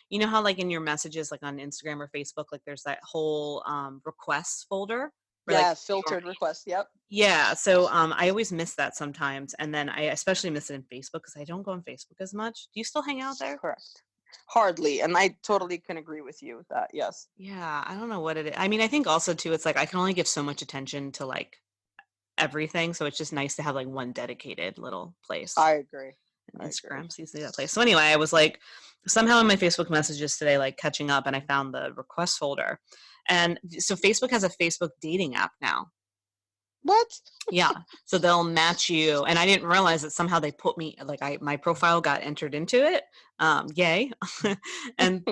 you know how like in your messages like on Instagram or Facebook, like there's that whole requests folder where like Yeah, filtered requests. Yep. yeah, so I always miss that sometimes, and then I especially miss it in Facebook because I don't go on Facebook as much. Do you still hang out there? Correct. Hardly. And I totally can agree with you with that. Yes. Yeah, I don't know what it is. I mean, I think also too, it's like I can only give so much attention to like everything, so it's just nice to have like one dedicated little place. I agree. And I agree. Instagram seems to be that place. So anyway, I was like somehow in my Facebook messages today, like catching up, and I found the request folder. And so Facebook has a Facebook dating app now. What? Yeah. So they'll match you. And I didn't realize that somehow they put me like my profile got entered into it. Yay. And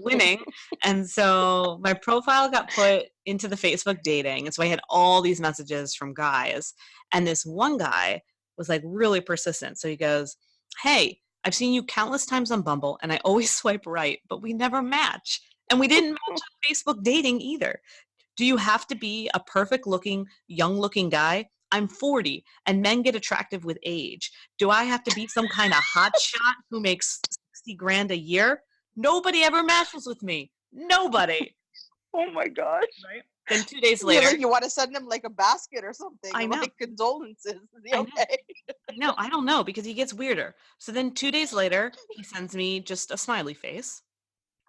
winning. And so my profile got put into the Facebook dating. And so I had all these messages from guys. And this one guy was like really persistent. So he goes, hey, I've seen you countless times on Bumble and I always swipe right, but we never match. And we didn't match on Facebook dating either. Do you have to be a perfect looking, young looking guy? I'm 40 and men get attractive with age. Do I have to be some kind of hot shot who makes 60 grand a year? Nobody ever matches with me. Nobody. Oh my gosh. Right? Then 2 days Yeah, later, like you want to send him like a basket or something. I know. Like condolences. Is he I know. okay? I know. I don't know because he gets weirder. So then 2 days later, he sends me just a smiley face.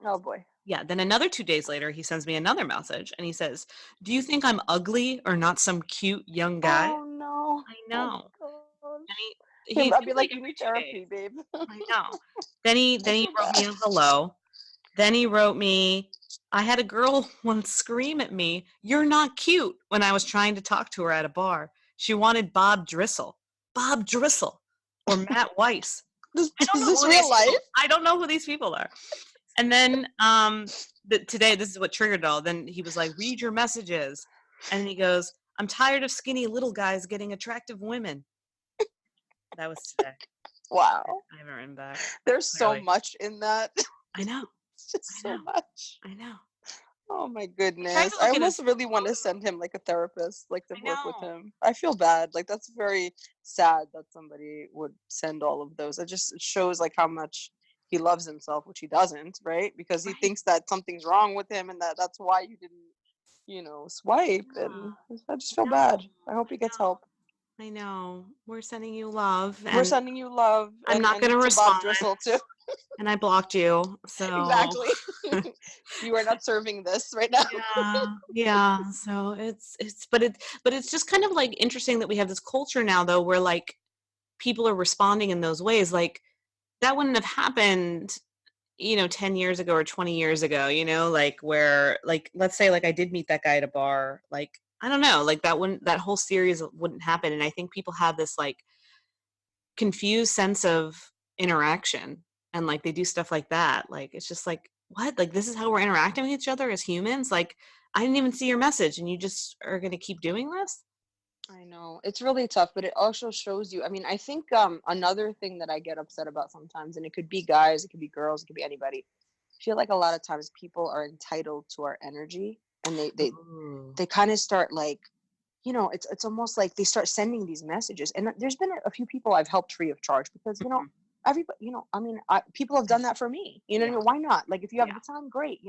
Oh boy. Yeah, then another 2 days later, he sends me another message and he says, do you think I'm ugly or not some cute young guy? Oh no. I Oh know. my And gosh. he I'd do be it like like, you every need 2 days. therapy, babe. I know. Then he I he feel wrote me bad. a hello. Then he wrote me, I had a girl once scream at me, you're not cute, when I was trying to talk to her at a bar. She wanted Bob Driscoll. Bob Driscoll. Or Matt Weiss. I don't Is know this who these real life? people, I don't know who these people are. And then today, this is what triggered it all. Then he was like, read your messages. And he goes, I'm tired of skinny little guys getting attractive women. That was today. Wow. I haven't written back. There's Clearly. so much in that. I know. It's just I so know. much. I know. Oh my I tried goodness. to I look at almost his really want to photo. send him like a therapist, like to I work with know. him. I feel bad. Like that's very sad that somebody would send all of those. It just shows like how much he loves himself, which he doesn't, right? Because he Right. thinks that something's wrong with him and that's why you didn't, swipe. And I just feel bad. I hope he gets help. I know. We're sending you love. We're And sending you love I'm not and going to to Bob respond. Driscoll too. And I blocked you. So Exactly. You are not serving this right now. yeah. So but it's just kind of like interesting that we have this culture now though where like people are responding in those ways. Like that wouldn't have happened 10 years ago or 20 years ago, like where like let's say like I did meet that guy at a bar, like I don't know, like that whole series wouldn't happen. And I think people have this like confused sense of interaction and like they do stuff like that. Like it's just like, what? Like this is how we're interacting with each other as humans? Like I didn't even see your message and you just are gonna keep doing this? I know. It's really tough, but it also shows you. I mean, I think another thing that I get upset about sometimes, and it could be guys, it could be girls, it could be anybody. I feel like a lot of times people are entitled to our energy, and Ooh. they kind of start like, it's almost like they start sending these messages. And there's been a few people I've helped free of charge because, Mhm. everybody, I mean, people have done that for me. You know what I Yeah. mean? Why not? Like, if you have Yeah. the time, great.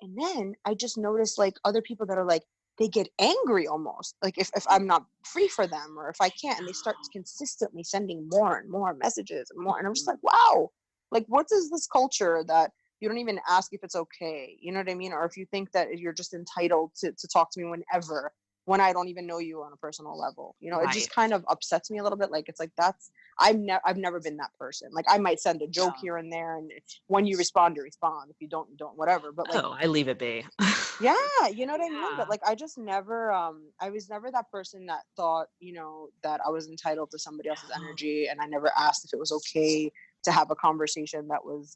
And then I just noticed like other people that are like, they get angry almost like if I'm not free for them or if I can't, and they start consistently sending more and more messages and more. And I'm just Mhm. like, wow, like what is this culture that you don't even ask if it's okay? You know what I mean? Or if you think that you're just entitled to talk to me whenever, when I don't even know you on a personal level. It Right. just kind of upsets me a little bit. Like it's like I've never been that person. Like I might send a joke No. here and there, and when you respond, you respond. If you don't, you don't. Whatever. But like Oh, I leave it be. yeah, you know what I mean? But Yeah. like I just never I was never that person that thought, that I was entitled to somebody else's No. energy, and I never asked if it was okay to have a conversation that was,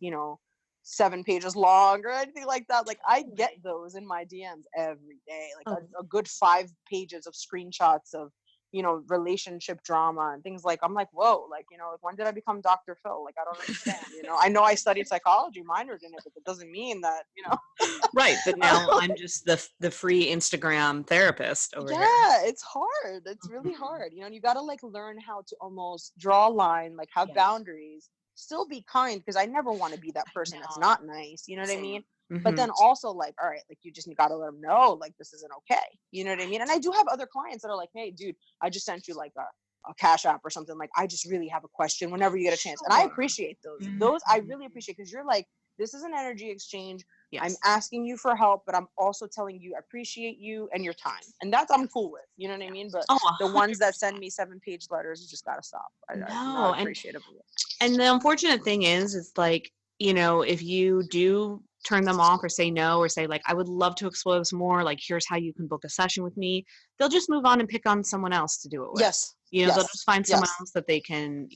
7 pages long or anything like that. Like I get Right. those in my DMs every day. Like Oh, a good 5 pages of screenshots of relationship drama and things. Like I'm like, whoa, like like when did I become Dr. Phil? Like I don't understand. I know I studied psychology, minored in it, but that doesn't mean that right, that now I'm just the free Instagram therapist over here. Yeah, it's hard. It's really Mhm. hard. You got to like learn how to almost draw a line, like have Yes. boundaries, still be kind because I never want to be that person that's No. not nice. You know what I Same. mean? But Mhm. then also like, all right, like you just got to let them know like this isn't okay. You know what I mean? And I do have other clients that are like, hey, dude, I just sent you like a cash app or something. Like I just really have a question whenever you get a chance. And I Sure. appreciate those. Those I Mhm. really appreciate because you're like, this is an energy exchange. I'm Yes. asking you for help, but I'm also telling you I appreciate you and your time. And that's I'm Yes. cool with. You know what I Yeah. mean? But Oh, the ones that send 100%. me 7 page letters, you just gotta stop. I'm not No, appreciative of it. and the unfortunate thing is, it's like, if you do turn them off or say no or say like, "I would love to explore this more, like, here's how you can book a session with me," they'll just move on and pick on someone else to do it with. Yes. They'll Yes. just find someone Yes. else that they can,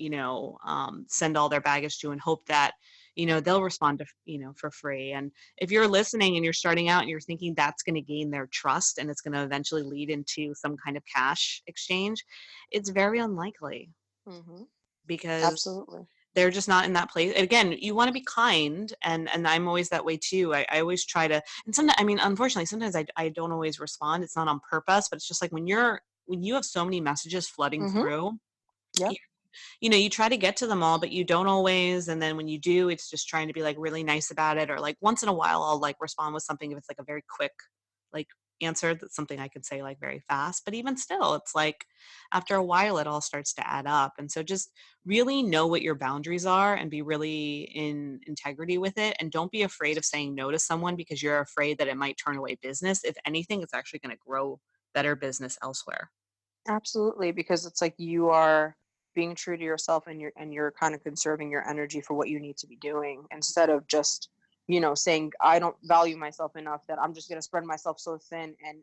send all their baggage to and hope that, they'll respond to, for free. And if you're listening and you're starting out and you're thinking that's gonna gain their trust and it's gonna eventually lead into some kind of cash exchange, it's very unlikely Hmm. because Absolutely. they're just not in that place. Again, you want to be kind, and I'm always that way too. I always try to, and sometimes, I mean, unfortunately, sometimes I don't always respond. It's not on purpose, but it's just like when you have so many messages flooding Hmm. through, Yep. you, you try to get to them all, but you don't always. And then when you do, it's just trying to be like really nice about it, or like once in a while, I'll like respond with something if it's like a very quick, like answer that's something I could say like very fast. But even still, it's like after a while, it all starts to add up. And so just really know what your boundaries are and be really in integrity with it. And don't be afraid of saying no to someone because you're afraid that it might turn away business. If anything, it's actually going to grow better business elsewhere. Absolutely. Because it's like you are being true to yourself, and you're kind of conserving your energy for what you need to be doing instead of just saying I don't value myself enough that I'm just going to spread myself so thin and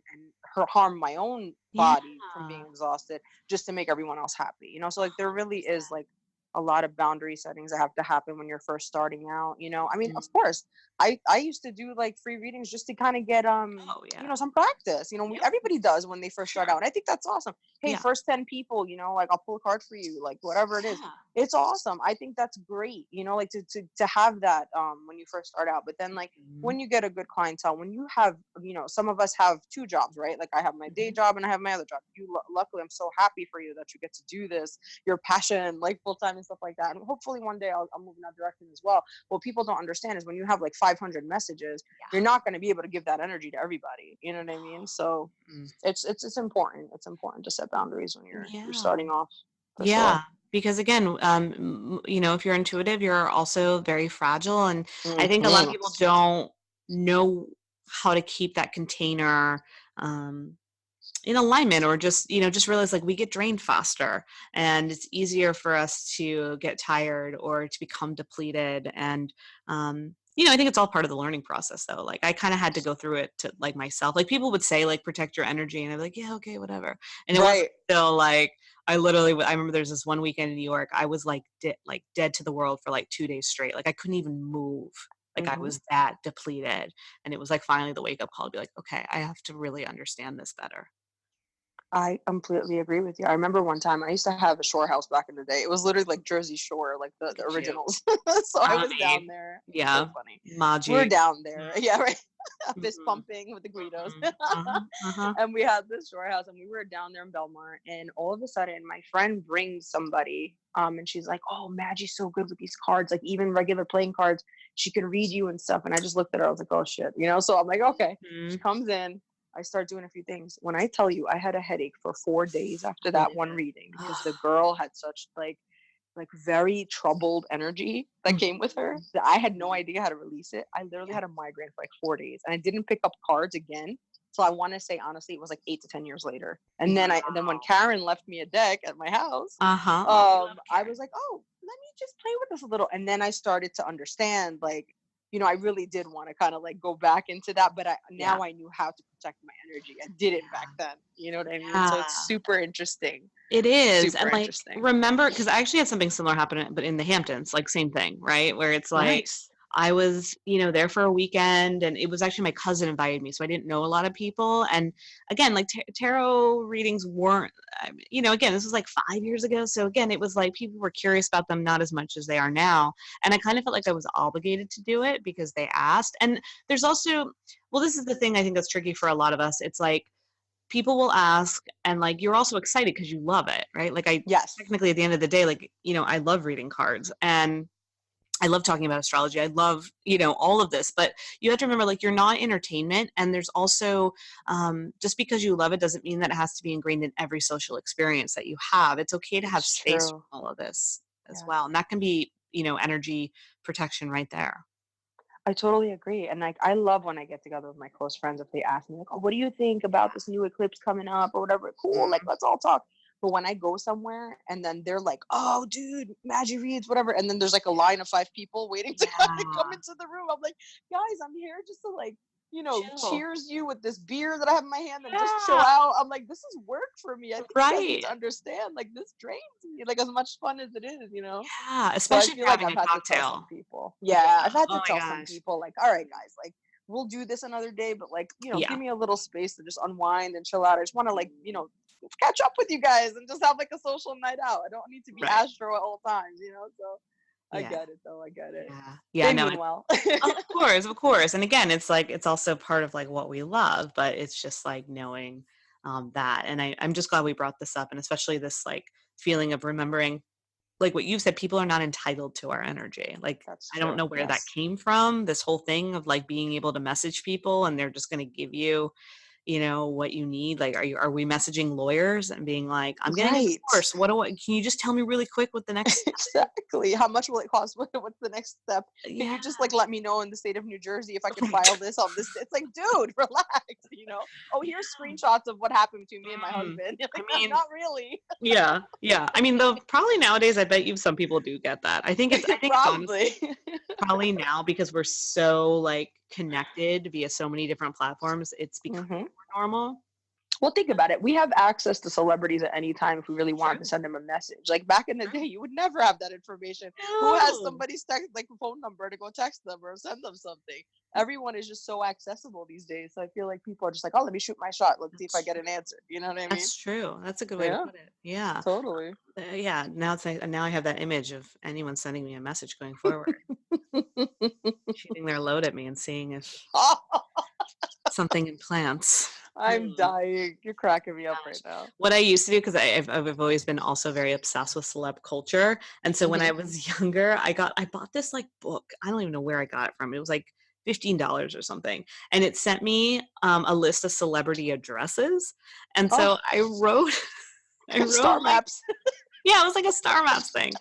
harm my own Yeah. body from being exhausted just to make everyone else happy. So like there really is 100%. like a lot of boundary settings that have to happen when you're first starting out. I mean, of Mhm. course, I used to do like free readings just to kind of get Oh, yeah. some practice. Yep. Everybody does when they For first start sure. out, and I think that's awesome. Hey, Yeah. first 10 people, like I'll pull a card for you, like whatever it is. Yeah. It's awesome. I think that's great, like to have that when you first start out. But then like Mhm. when you get a good clientele, when you have, some of us have two jobs, right? Like I have my day Mhm. job and I have my other job. Luckily, I'm so happy for you that you get to do this, your passion, like full time and stuff like that. And hopefully one day I'll move in that direction as well. What people don't understand is when you have like 500 messages, you're Yeah. not going to be able to give that energy to everybody. You know what I mean? So Mm. it's important. It's important to set boundaries when you're Yeah. starting off, for Yeah, sure. because again, if you're intuitive, you're also very fragile, and I think a lot of Hmm. people don't know how to keep that container um, in alignment, or just realize like we get drained faster, and it's easier for us to get tired or to become depleted, and You know, I think it's all part of the learning process though. Like I kind of had to go through it to like myself. Like people would say like protect your energy and I'd be like, yeah, okay, whatever. And it wasn't Right. until like I literally I remember there's this one weekend in New York, I was like dead to the world for like 2 days straight. Like I couldn't even move. Like I Hmm. was that depleted. And it was like finally the wake up call to be like, okay, I have to really understand this better. I completely agree with you. I remember one time I used to have a shore house back in the day. It was literally like Jersey Shore, like Look the at you. originals. So I was down Mommy. there. It was so Yeah. funny. We were Maji. down there. Yeah, right. Fist Mhm. pumping with the Guidos. Mhm. Uh-huh. Uh-huh. And we had this shore house and we were down there in Belmar. And all of a sudden my friend brings somebody and she's like, oh, Maggie's so good with these cards, like even regular playing cards. She can read you and stuff. And I just looked at her. I was like, oh shit, So I'm like, okay. She Mhm. comes in. I start doing a few things. When I tell you I had a headache for 4 days after Believe that one it. reading because the girl had such like very troubled energy that came with her Mhm. that I had no idea how to release it. I literally Yeah. had a migraine for like 4 days and I didn't pick up cards again. So I want to say honestly, it was like 8 to 10 years later. And then then when Wow. Karen left me a deck at my house, Uh-huh. Oh, we love I was Karen. like, oh, let me just play with this a little. And then I started to understand like, I really did want to kind of like go back into that, but Yeah. now I knew how to protect my energy. I didn't back Yeah. then. You know what I mean? So it's Yeah. super interesting. It is. Super And like interesting. remember, because I actually had something similar happen, but in the Hamptons, like same thing, right? Where it's like Nice. I was, there for a weekend and it was actually my cousin invited me. So I didn't know a lot of people. And again, like tarot readings weren't, again, this was like 5 years ago. So again, it was like people were curious about them, not as much as they are now. And I kind of felt like I was obligated to do it because they asked. And there's also, well, this is the thing I think that's tricky for a lot of us. It's like, people will ask and like you're also excited because you love it, right? Like I Yes. technically at the end of the day, like I love reading cards and I love talking about astrology. I love all of this, but you have to remember like you're not entertainment, and there's also just because you love it doesn't mean that it has to be ingrained in every social experience that you have. It's okay to have It's space true. from all of this as Yeah. well, and that can be energy protection right there. I totally agree. And like I love when I get together with my close friends if they ask me like, "Oh, what do you think about this new eclipse coming up or whatever?" Cool, like let's all talk. But when I go somewhere and then they're like, "Oh, dude, Maggie reads whatever," and then there's like a line of 5 people waiting to kind of come Yeah, into the room, I'm like, "Guys, I'm here just to like, chill. cheers you with this beer that I have in my hand and just chill Yeah, out." I'm like, "This is work for me. I think you guys need right. to understand. Like, this drains me. Like, as much fun as it is." Yeah, So I especially if feel you're like having I've a had to tell some cocktail. people. Yeah. Yeah, I've had to Oh my tell some gosh. people like, all right, guys, like we'll do this another day, but like, give Yeah. me a little space to just unwind and chill out. I just want to like, catch up with you guys and just have like a social night out. I don't need to be Right. astro at all times. So I Yeah. get it though. I get it. Yeah. Yeah. They No. mean well. Of course. Of course. And again, it's like it's also part of like what we love, but it's just like knowing that. And I'm just glad we brought this up, and especially this like feeling of remembering, like what you've said, people are not entitled to our energy. Like That's I don't true. know where that Yes. came from. This whole thing of like being able to message people, and they're just going to give you what you need. Like, are we messaging lawyers and being like, I'm getting a Right. divorce. Can you just tell me really quick what the next step is? Exactly. How much will it cost? What's the next step? Can Yeah. you just like let me know in the state of New Jersey if I could file this on this? It's like, dude, relax. Oh, here's screenshots of what happened between me and my Mm. husband. You're I like, mean, not really. yeah, yeah. I mean, though, probably nowadays, I bet you some people do get that. I think it's Probably. honestly probably now because we're so like connected via so many different platforms, it's becoming Hmm. more normal. Well, think about it. We have access to celebrities at any time if we really wanted to True. send them a message. Like back in the day, True. you would never have that information. Who has No. somebody's text like phone number to go text them or send them something? Everyone is just so accessible these days. So I feel like people are just like, oh, let me shoot my shot. Let's see if I That's get an answer. You know what I mean? that's true. That's a good way to Yeah, put it. Yeah. totally. Yeah. Now I have that image of anyone sending me a message going forward, shooting their load at me and seeing if something implants. I'm dying. You're cracking me up right Gosh. now. What I used to do, because I've always been also very obsessed with celeb culture, and so when I Hmm. was younger, I bought this like book. I don't even know where I got it from. It was like $15 or something, and it sent me a list of celebrity addresses, and so Oh, I wrote I star wrote maps. yeah, it was like a star maps thing.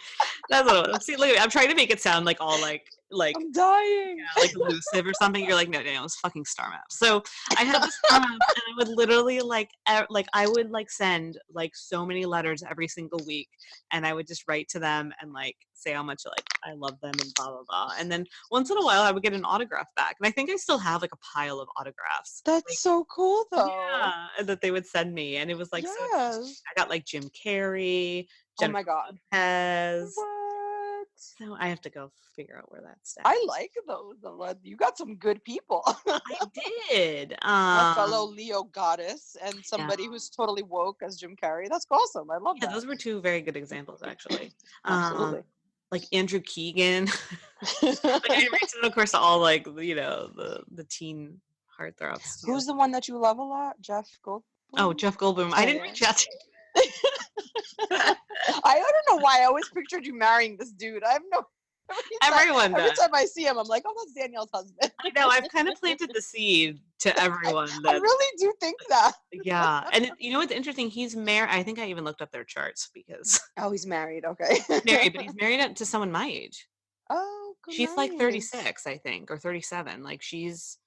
That's what it was. See, look, I'm trying to make it sound like all like like, I'm dying. yeah, like elusive or something. You're like, no, Danielle, it's fucking star map. So I had this star map, and I would literally I would like send like so many letters every single week, and I would just write to them and like say how much like I love them and blah blah blah. And then once in a while, I would get an autograph back, and I think I still have like a pile of autographs. That's Like, so cool, though. yeah, that they would send me, and it was like so. Yes. I got like Jim Carrey, Oh my Jennifer God. Lopez. What? So I have to go figure out where that's at. I like those. You got some good people. I did. A fellow Leo goddess and Yeah. somebody who's totally woke as Jim Carrey. That's awesome. I love Yeah, that. those were two very good examples, actually. Absolutely. Like Andrew Keegan. Like I reached out, of course, to all like the teen heartthrobs. Who's the one that you love a lot? Jeff Goldblum? Oh, Jeff Goldblum. I didn't reach out to I don't know why I always pictured you marrying this dude. I have no. everyone. Every time I see him, I'm like, oh, that's Danielle's husband. I know. I've kind of planted the seed to everyone. I really do think that. Yeah, and you know what's interesting? He's married. I think I even looked up their charts because Oh, he's married. Okay. married, but he's married to someone my age. Oh, She's like nice. 36, I think, or 37. Like she's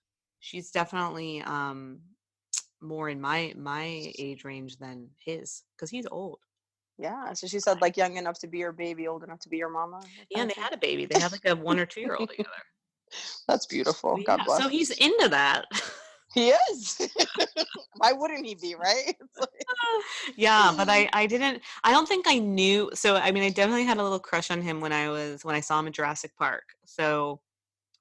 definitely more in my age range than his, because he's old. Yeah. So she said, like, young enough to be your baby, old enough to be your mama. Yeah, and they had a baby. They had like a 1 or 2 year old together. That's beautiful. Yeah, God bless. so he's into that. He is. Why wouldn't he be, right? It's like... Yeah, but I don't think I knew. So I mean, I definitely had a little crush on him when I saw him in Jurassic Park. So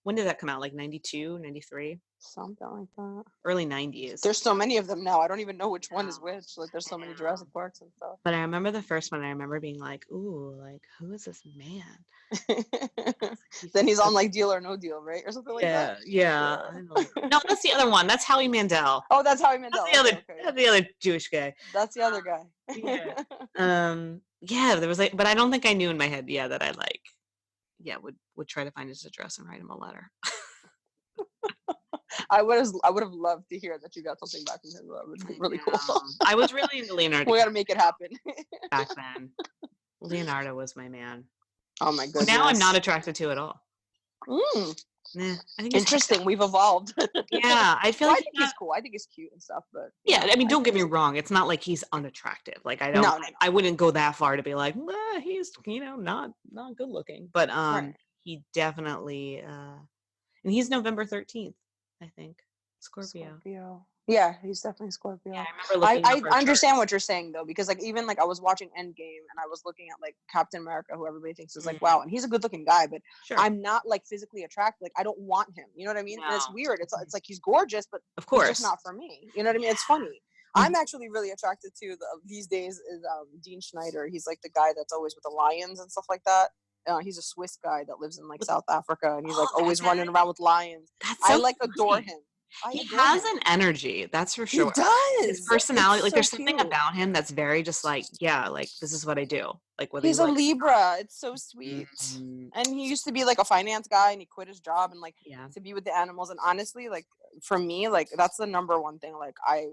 when did that come out? Like 92, 93? Something like that. Early 90s. There's so many of them now. I don't even know which one is which. Like, there's so many Jurassic Parks and stuff. But I remember the first one. I remember being like, ooh, like, who is this man? Then he's on like Deal or No Deal, right? Or something like that. Yeah. No, that's the other one. That's Howie Mandel. Oh, that's Howie Mandel. That's the other Jewish guy. That's the other guy. Yeah. Yeah, there was like, but I don't think I knew in my head, that I like, would try to find his address and write him a letter. I would have loved to hear that you got something back from him. That would be really cool. I was really into Leonardo. We got to make it happen. Back then, Leonardo was my man. Oh my goodness. Now I'm not attracted to at all. Nah, I think interesting. We've evolved. Yeah, I feel like I think he's cool. I think he's cute and stuff, but yeah, I mean, don't get me wrong. It's not like he's unattractive. Like I don't. No. I wouldn't go that far to be like, he's not good looking. But he definitely. And he's November 13th, I think. Scorpio. Yeah, he's definitely Scorpio. Yeah, I remember I understand what you're saying though, because like even like I was watching Endgame and I was looking at like Captain America, who everybody thinks is like wow, and he's a good looking guy, but I'm not like physically attracted. Like I don't want him. You know what I mean? No. And it's weird. It's like he's gorgeous, but of course it's just not for me. You know what I mean? It's funny. I'm actually really attracted to these days is Dean Schneider. He's like the guy that's always with the lions and stuff like that. He's a Swiss guy that lives in like South Africa, and he's like always running around with lions. I like adore him. He has an energy, that's for sure. He does. His personality, it's like so there's something about him that's very just like, like this is what I do. Like whether he's a Libra. It's so sweet. And he used to be like a finance guy, and he quit his job and like to be with the animals. And honestly, like for me, like that's the number one thing. Like I,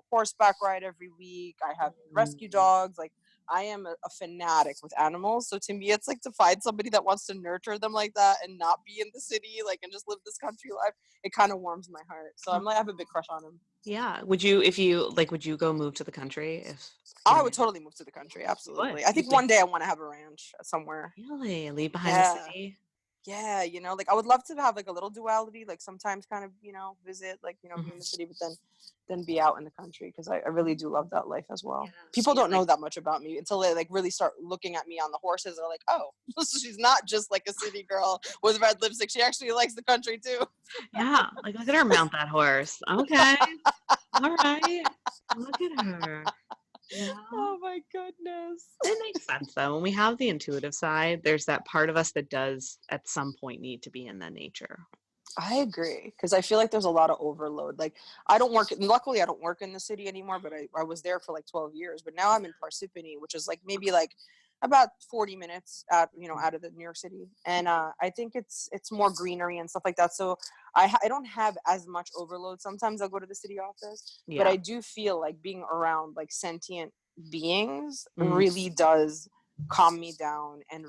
horseback ride every week. I have rescue dogs. Like I am a fanatic with animals. So to me, it's like to find somebody that wants to nurture them like that and not be in the city, like, and just live this country life. It kind of warms my heart. So I'm like, I have a big crush on him. Yeah. Would you go move to the country if? I would totally move to the country. Absolutely. I think one day I want to have a ranch somewhere. Really? Leave behind the city? Yeah, like I would love to have like a little duality, like sometimes kind of, visit, like, be in the city, but then be out in the country, because I really do love that life as well. People don't know that much about me until they like really start looking at me on the horses. They're like, oh, she's not just like a city girl with red lipstick. She actually likes the country too. Yeah, like look at her mount that horse. Okay, all right, look at her. Yeah. Oh my goodness. It makes sense though. When we have the intuitive side, there's that part of us that does at some point need to be in the nature. I agree, because I feel like there's a lot of overload. Like luckily I don't work in the city anymore, but I was there for like 12 years. But now I'm in Parsippany, which is like maybe like about 40 minutes out of the New York City. And I think it's more greenery and stuff like that. So I don't have as much overload. Sometimes I'll go to the city office, but I do feel like being around like sentient beings really does calm me down and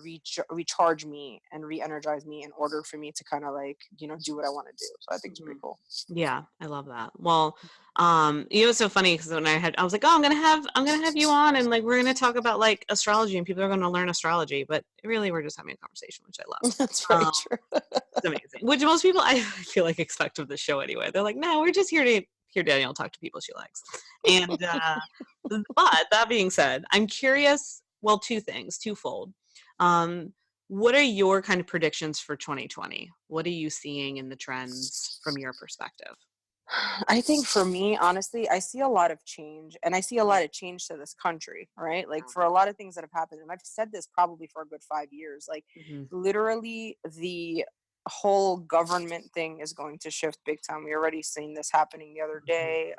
recharge me and re-energize me in order for me to kind of like, do what I want to do. So I think it's pretty Mhm. cool. Yeah, I love that. Well, it's so funny because when I was like, oh, I'm gonna have you on, and like we're gonna talk about like astrology, and people are gonna learn astrology, but really we're just having a conversation, which I That's love. very true. It's amazing. Which most people I feel like expect of the show anyway. They're like, no, we're just here to hear Danielle talk to people she likes. And but that being said, I'm curious. Well, two things, twofold. Um, what are your kind of predictions for 2020? What are you seeing in the trends from your perspective? I think for me, honestly, I see a lot of change, and I see a lot of change to this country, right? Like for a lot of things that have happened, and I've said this probably for a good 5 years, like Mm-hmm. literally the whole government thing is going to shift big time. We already seen this happening the other day.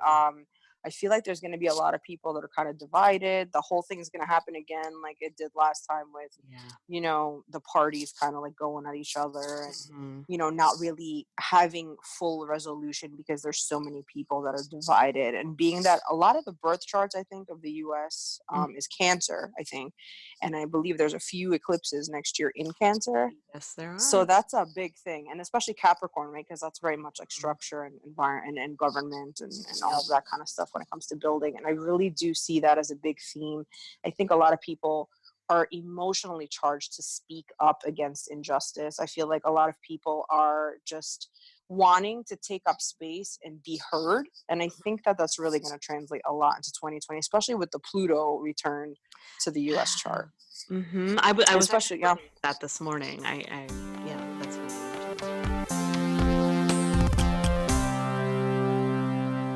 I feel like there's going to be a lot of people that are kind of divided. The whole thing is going to happen again, like it did last time with, Yeah. the parties kind of like going at each other and Mm-hmm. not really having full resolution because there's so many people that are divided. And being that a lot of the birth charts, I think, of the US is Cancer, I think. And I believe there's a few eclipses next year in Cancer. Yes, there So are. that's a big thing. And especially Capricorn, right? Because that's very much like structure and environment and government and all Yep. of that kind of stuff when it comes to building. And I really do see that as a big theme. I think a lot of people are emotionally charged to speak up against injustice. I feel like a lot of people are just wanting to take up space and be heard. And I think that that's really going to translate a lot into 2020, especially with the Pluto return to the US chart. Mm-hmm. I And was actually especially, yeah. looking at that this morning. Yeah, that's funny you mentioned that.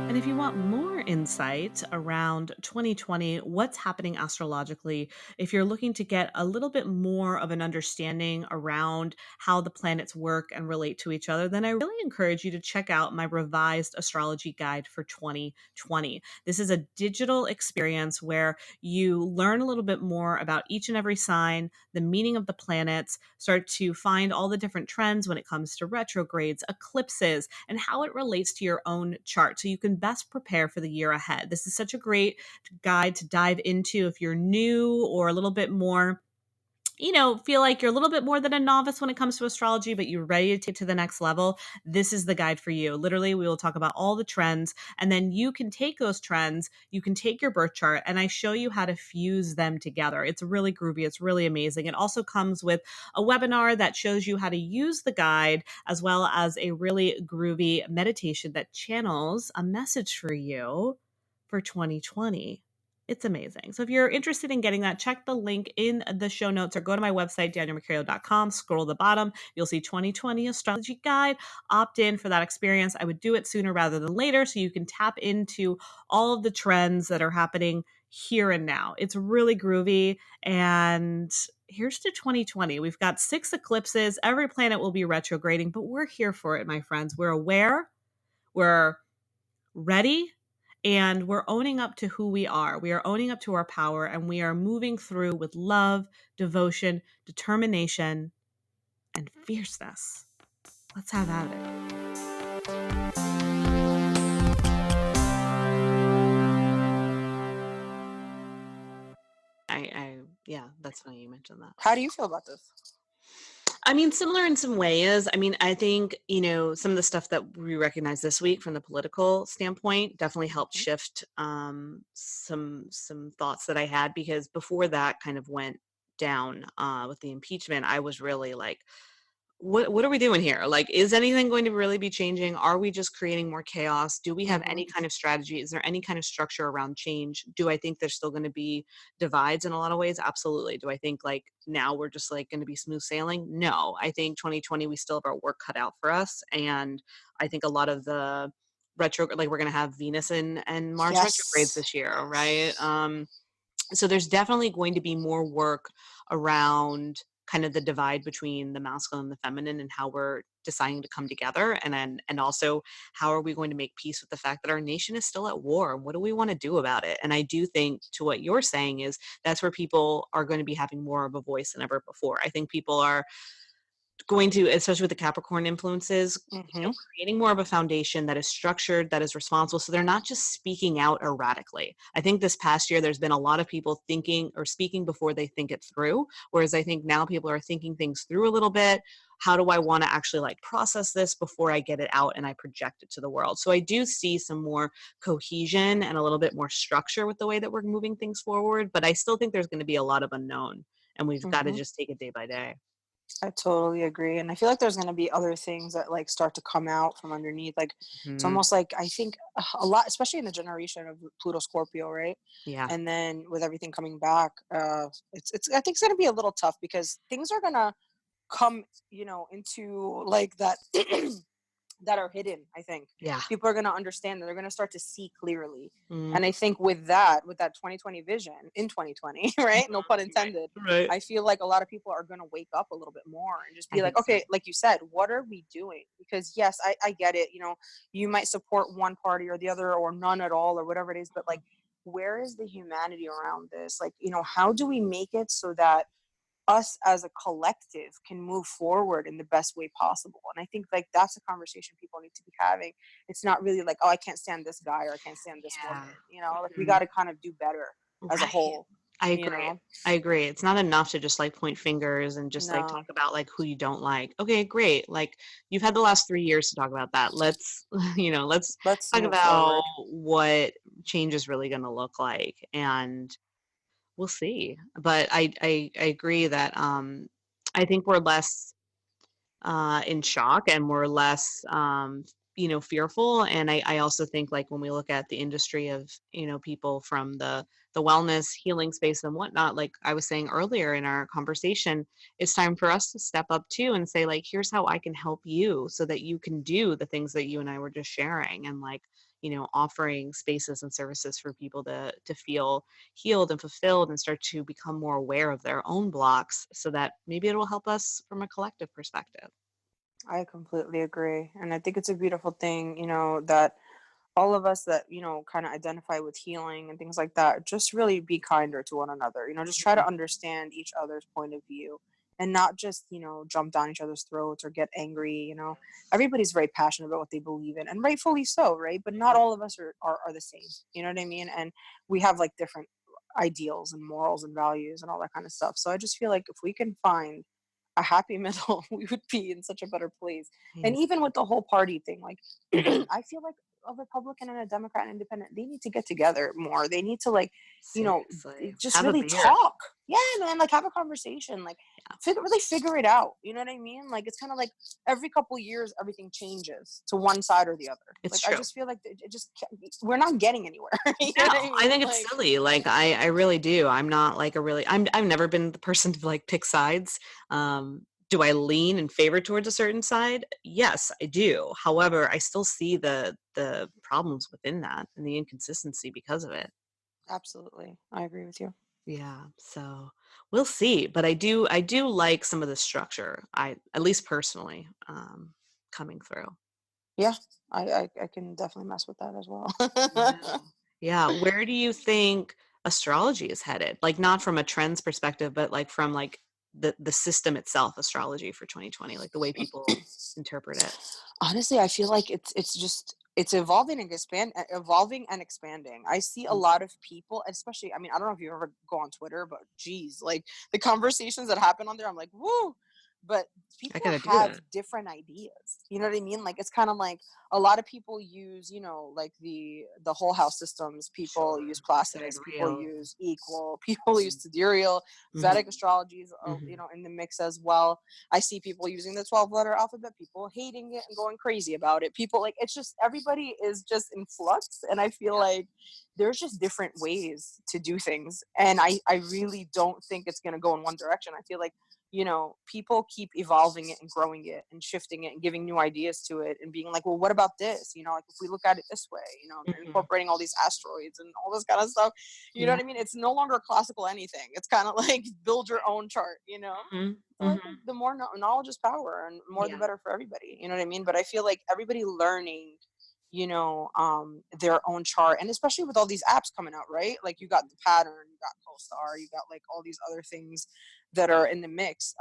And if you want more insight around 2020, what's happening astrologically, if you're looking to get a little bit more of an understanding around how the planets work and relate to each other, then I really encourage you to check out my revised astrology guide for 2020. This is a digital experience where you learn a little bit more about each and every sign, the meaning of the planets, start to find all the different trends when it comes to retrogrades, eclipses, and how it relates to your own chart so you can best prepare for the year ahead. This is such a great guide to dive into if you're new or a little bit more, feel like you're a little bit more than a novice when it comes to astrology, but you're ready to take to the next level. This is the guide for you. Literally, we will talk about all the trends, and then you can take those trends, you can take your birth chart, and I show you how to fuse them together. It's really groovy. It's really amazing. It also comes with a webinar that shows you how to use the guide, as well as a really groovy meditation that channels a message for you for 2020. It's amazing. So if you're interested in getting that, check the link in the show notes or go to my website, danielmercurio.com, scroll to the bottom. You'll see 2020 Astrology Guide. Opt in for that experience. I would do it sooner rather than later so you can tap into all of the trends that are happening here and now. It's really groovy. And here's to 2020. We've got 6 eclipses. Every planet will be retrograding, but we're here for it, my friends. We're aware. We're ready, and we're owning up to who we are. We are owning up to our power, and we are moving through with love, devotion, determination, and fierceness. Let's have at it. Yeah, that's funny you mentioned that. How do you feel about this? I mean, similar in some ways. I mean, I think, some of the stuff that we recognize this week from the political standpoint definitely helped Mhm. shift some thoughts that I had, because before that kind of went down with the impeachment, I was really like, what are we doing here? Like, is anything going to really be changing? Are we just creating more chaos? Do we have Mhm. any kind of strategy? Is there any kind of structure around change? Do I think there's still going to be divides in a lot of ways? Absolutely. Do I think like now we're just like going to be smooth sailing? No. I think 2020 we still have our work cut out for us, and I think a lot of the like we're going to have Venus and Mars retrogrades Yes. this year, right? So there's definitely going to be more work around kind of the divide between the masculine and the feminine, and how we're deciding to come together, and also how are we going to make peace with the fact that our nation is still at war, and what do we want to do about it. And I do think, to what you're saying, is that's where people are going to be having more of a voice than ever before. I think people are going to, especially with the Capricorn influences, Mm-hmm. creating more of a foundation that is structured, that is responsible. So they're not just speaking out erratically. I think this past year, there's been a lot of people thinking or speaking before they think it through. Whereas I think now people are thinking things through a little bit. How do I want to actually like process this before I get it out and I project it to the world? So I do see some more cohesion and a little bit more structure with the way that we're moving things forward. But I still think there's going to be a lot of unknown, and we've got to Mm-hmm. just take it day by day. I totally agree. And I feel like there's going to be other things that like start to come out from underneath. Like it's Mhm. almost like I think a lot, especially in the generation of Pluto Scorpio, right? Yeah. And then with everything coming back, it's I think it's going to be a little tough because things are going to come, into like that that are hidden. I think Yeah. people are going to understand that they're going to start to see clearly. Mhm. And I think with that 2020 vision in 2020, right, no pun intended, Right. I feel like a lot of people are going to wake up a little bit more and just I be like, think so. okay, like you said, what are we doing? Because yes, I get it, you might support one party or the other or none at all or whatever it is, but like where is the humanity around this? Like, how do we make it so that us as a collective can move forward in the best way possible? And I think like that's a conversation people need to be having. It's not really like, oh, I can't stand this guy or I can't stand this woman. Yeah. Like we Mhm. got to kind of do better as a Right. whole. I you agree. know I agree. It's not enough to just like point fingers and just like talk no, about like who you don't like. Okay, great. Like you've had the last 3 years to talk about that. Let's, let's let's talk move about forward. what change is really going to look like, and we'll see. But I agree that I think we're less in shock and we're less fearful. And I also think like when we look at the industry of people from the wellness healing space and whatnot, like I was saying earlier in our conversation, it's time for us to step up too and say like, here's how I can help you so that you can do the things that you and I were just sharing, and like offering spaces and services for people to feel healed and fulfilled and start to become more aware of their own blocks, so that maybe it will help us from a collective perspective. I completely agree, and I think it's a beautiful thing, that all of us that kind of identify with healing and things like that just really be kinder to one another, just try to Mhm. understand each other's point of view and not just jump down each other's throats or get angry. Everybody's very passionate about what they believe in, and rightfully so, right? But not all of us are the same, you know what I mean? And we have like different ideals and morals and values and all that kind of stuff. So I just feel like if we can find a happy middle, we would be in such a better place. And Amen. even with the whole party thing, like Mhm. I feel like a Republican and a Democrat and independent, they need to get together more. They need to like, Seriously. just Have a really beer. talk. Yeah, man, like have a conversation, like Yeah, figure it out. You know what I mean? Like it's kind of like every couple years, everything changes to one side or the other. it's Like I true. just feel like it just we're not getting anywhere. You know No, what I I mean? think it's Like silly. Like I really do. I'm not like a really I've never been the person to like pick sides. Do I lean and favor towards a certain side? Yes, I do. However, I still see the problems within that and the inconsistency because of it. absolutely, I agree with you. Yeah, so we'll see. But I do like some of the structure. I at least personally coming through. Yeah, I can definitely mess with that as well. Yeah. Yeah, where do you think astrology is headed? Like, not from a trends perspective, but, like, from, like, the system itself, astrology for 2020, like, the way people interpret it. Honestly, I feel like it's evolving and expanding. I see a Mm. lot of people, especially, I mean, I don't know if you ever go on Twitter, but geez, like the conversations that happen on there, I'm like, woo. But I people gotta do have that. different ideas. You know what I mean? Like it's kind of like a lot of people use, like the whole house systems, people Sure. use Sidereal. placidus, people use equal, people use Mm. sidereal, Mhm, Vedic astrology is, mhm. in the mix as well. I see people using the 12-letter alphabet, people hating it and going crazy about it. People like it's just everybody is just in flux, and I feel Yeah. like there's just different ways to do things, and I really don't think it's going to go in one direction. I feel like people keep evolving it and growing it and shifting it and giving new ideas to it and being like, well, what about this? Like if we look at it this way, Mhm. incorporating all these asteroids and all this kind of stuff. You know Yeah. what I mean? It's no longer classical anything. It's kind of like build your Right. own chart. Mhm, So I think mhm. the more knowledge is power, and more the Yeah. better for everybody. You know what I mean? But I feel like everybody learning, their own chart, and especially with all these apps coming out, right? Like you got the pattern, you got CoStar, you got like all these other things that are in the mix.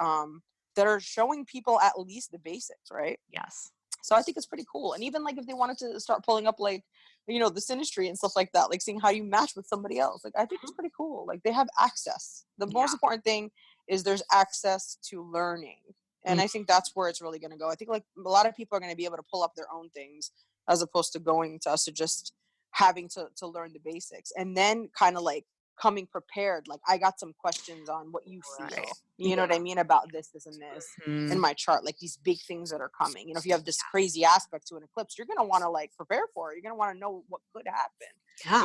that are showing people at least the basics, right? Yes. So I think it's pretty cool. And even like if they wanted to start pulling up like, the synastry and stuff like that, like seeing how you match with somebody else, like I think it's Mhm. pretty cool. Like they have access. The Yeah. most important thing is there's access to learning. And Mm, I think that's where it's really going to go. I think like a lot of people are going to be able to pull up their own things as opposed to going to us to just having to learn the basics and then kind of like coming prepared. Like I got some questions on what you right. feel, you know Yeah. what I mean, about this and this in Mhm. my chart, like these big things that are coming. If you have this crazy aspect to an eclipse, you're going to want to like prepare for it. You're going to want to know what could happen, Yeah.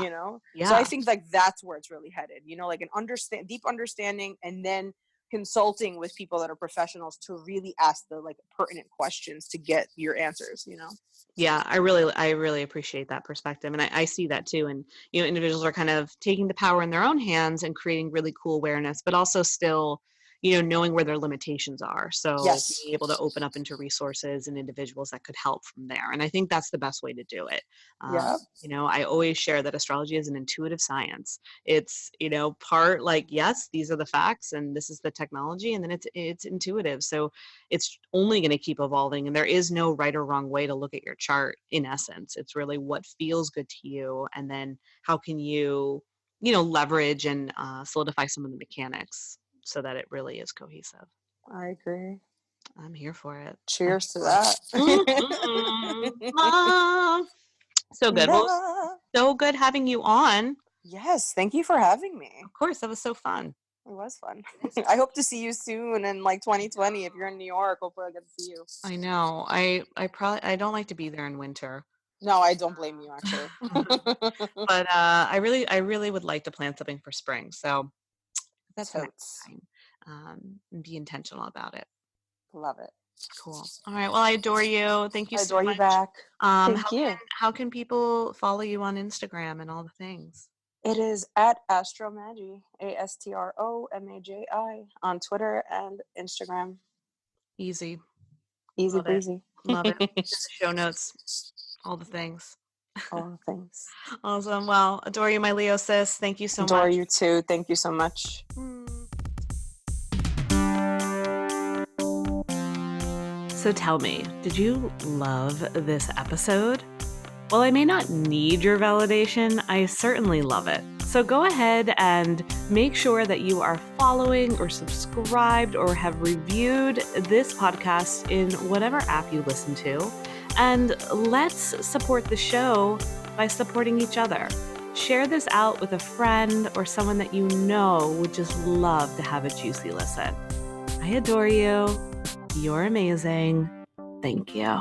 so I Yeah. think like that's where it's really headed, like an deep understanding, and then consulting with people that are professionals to really ask the like pertinent questions to get your answers. Yeah, I really appreciate that perspective, and I see that too. And individuals are kind of taking the power in their own hands and creating really cool awareness, but also still, knowing where their limitations are. So Yes. being able to open up into resources and individuals that could help from there. And I think that's the best way to do it. Um, Yeah, I always share that astrology is an intuitive science. It's part like, yes, these are the facts and this is the technology, and then it's intuitive. So it's only going to keep evolving, and there is no right or wrong way to look at your chart. In essence, it's really what feels good to you, and then how can you leverage and solidify some of the mechanics so that it really is cohesive. I agree. I'm here for it. I'm Cheers to here for it. that. Love. So good. Well, it was Love. so good having you on. Yes, thank you for having Of me. course, that was so fun. It was fun. I hope to see you soon in like 2020. If you're in New York, hopefully I get to see you. I know. I don't like to be there in winter. No, I don't blame you actually. But I really would like to plan something for spring. So that's the next Totes. time. And be intentional about it. Love it. Cool. All right. Well, I adore you. Thank you I so adore you much. back. How Thank can you. people follow you on Instagram and all the things? It is at Astromaji, ASTROMAJI, on Twitter and Instagram. Easy. Easy Love it. breezy. Love it. Links in the show notes. All the things. All the things. Awesome. Well, adore you, my Leo sis. Thank you so Adore much. you too. Thank you so much. So tell me, did you love this episode? While I may not need your validation, I certainly love it. So go ahead and make sure that you are following or subscribed or have reviewed this podcast in whatever app you listen to. And let's support the show by supporting each other. Share this out with a friend or someone that you know would just love to have a juicy listen. I adore you. You're amazing. Thank you.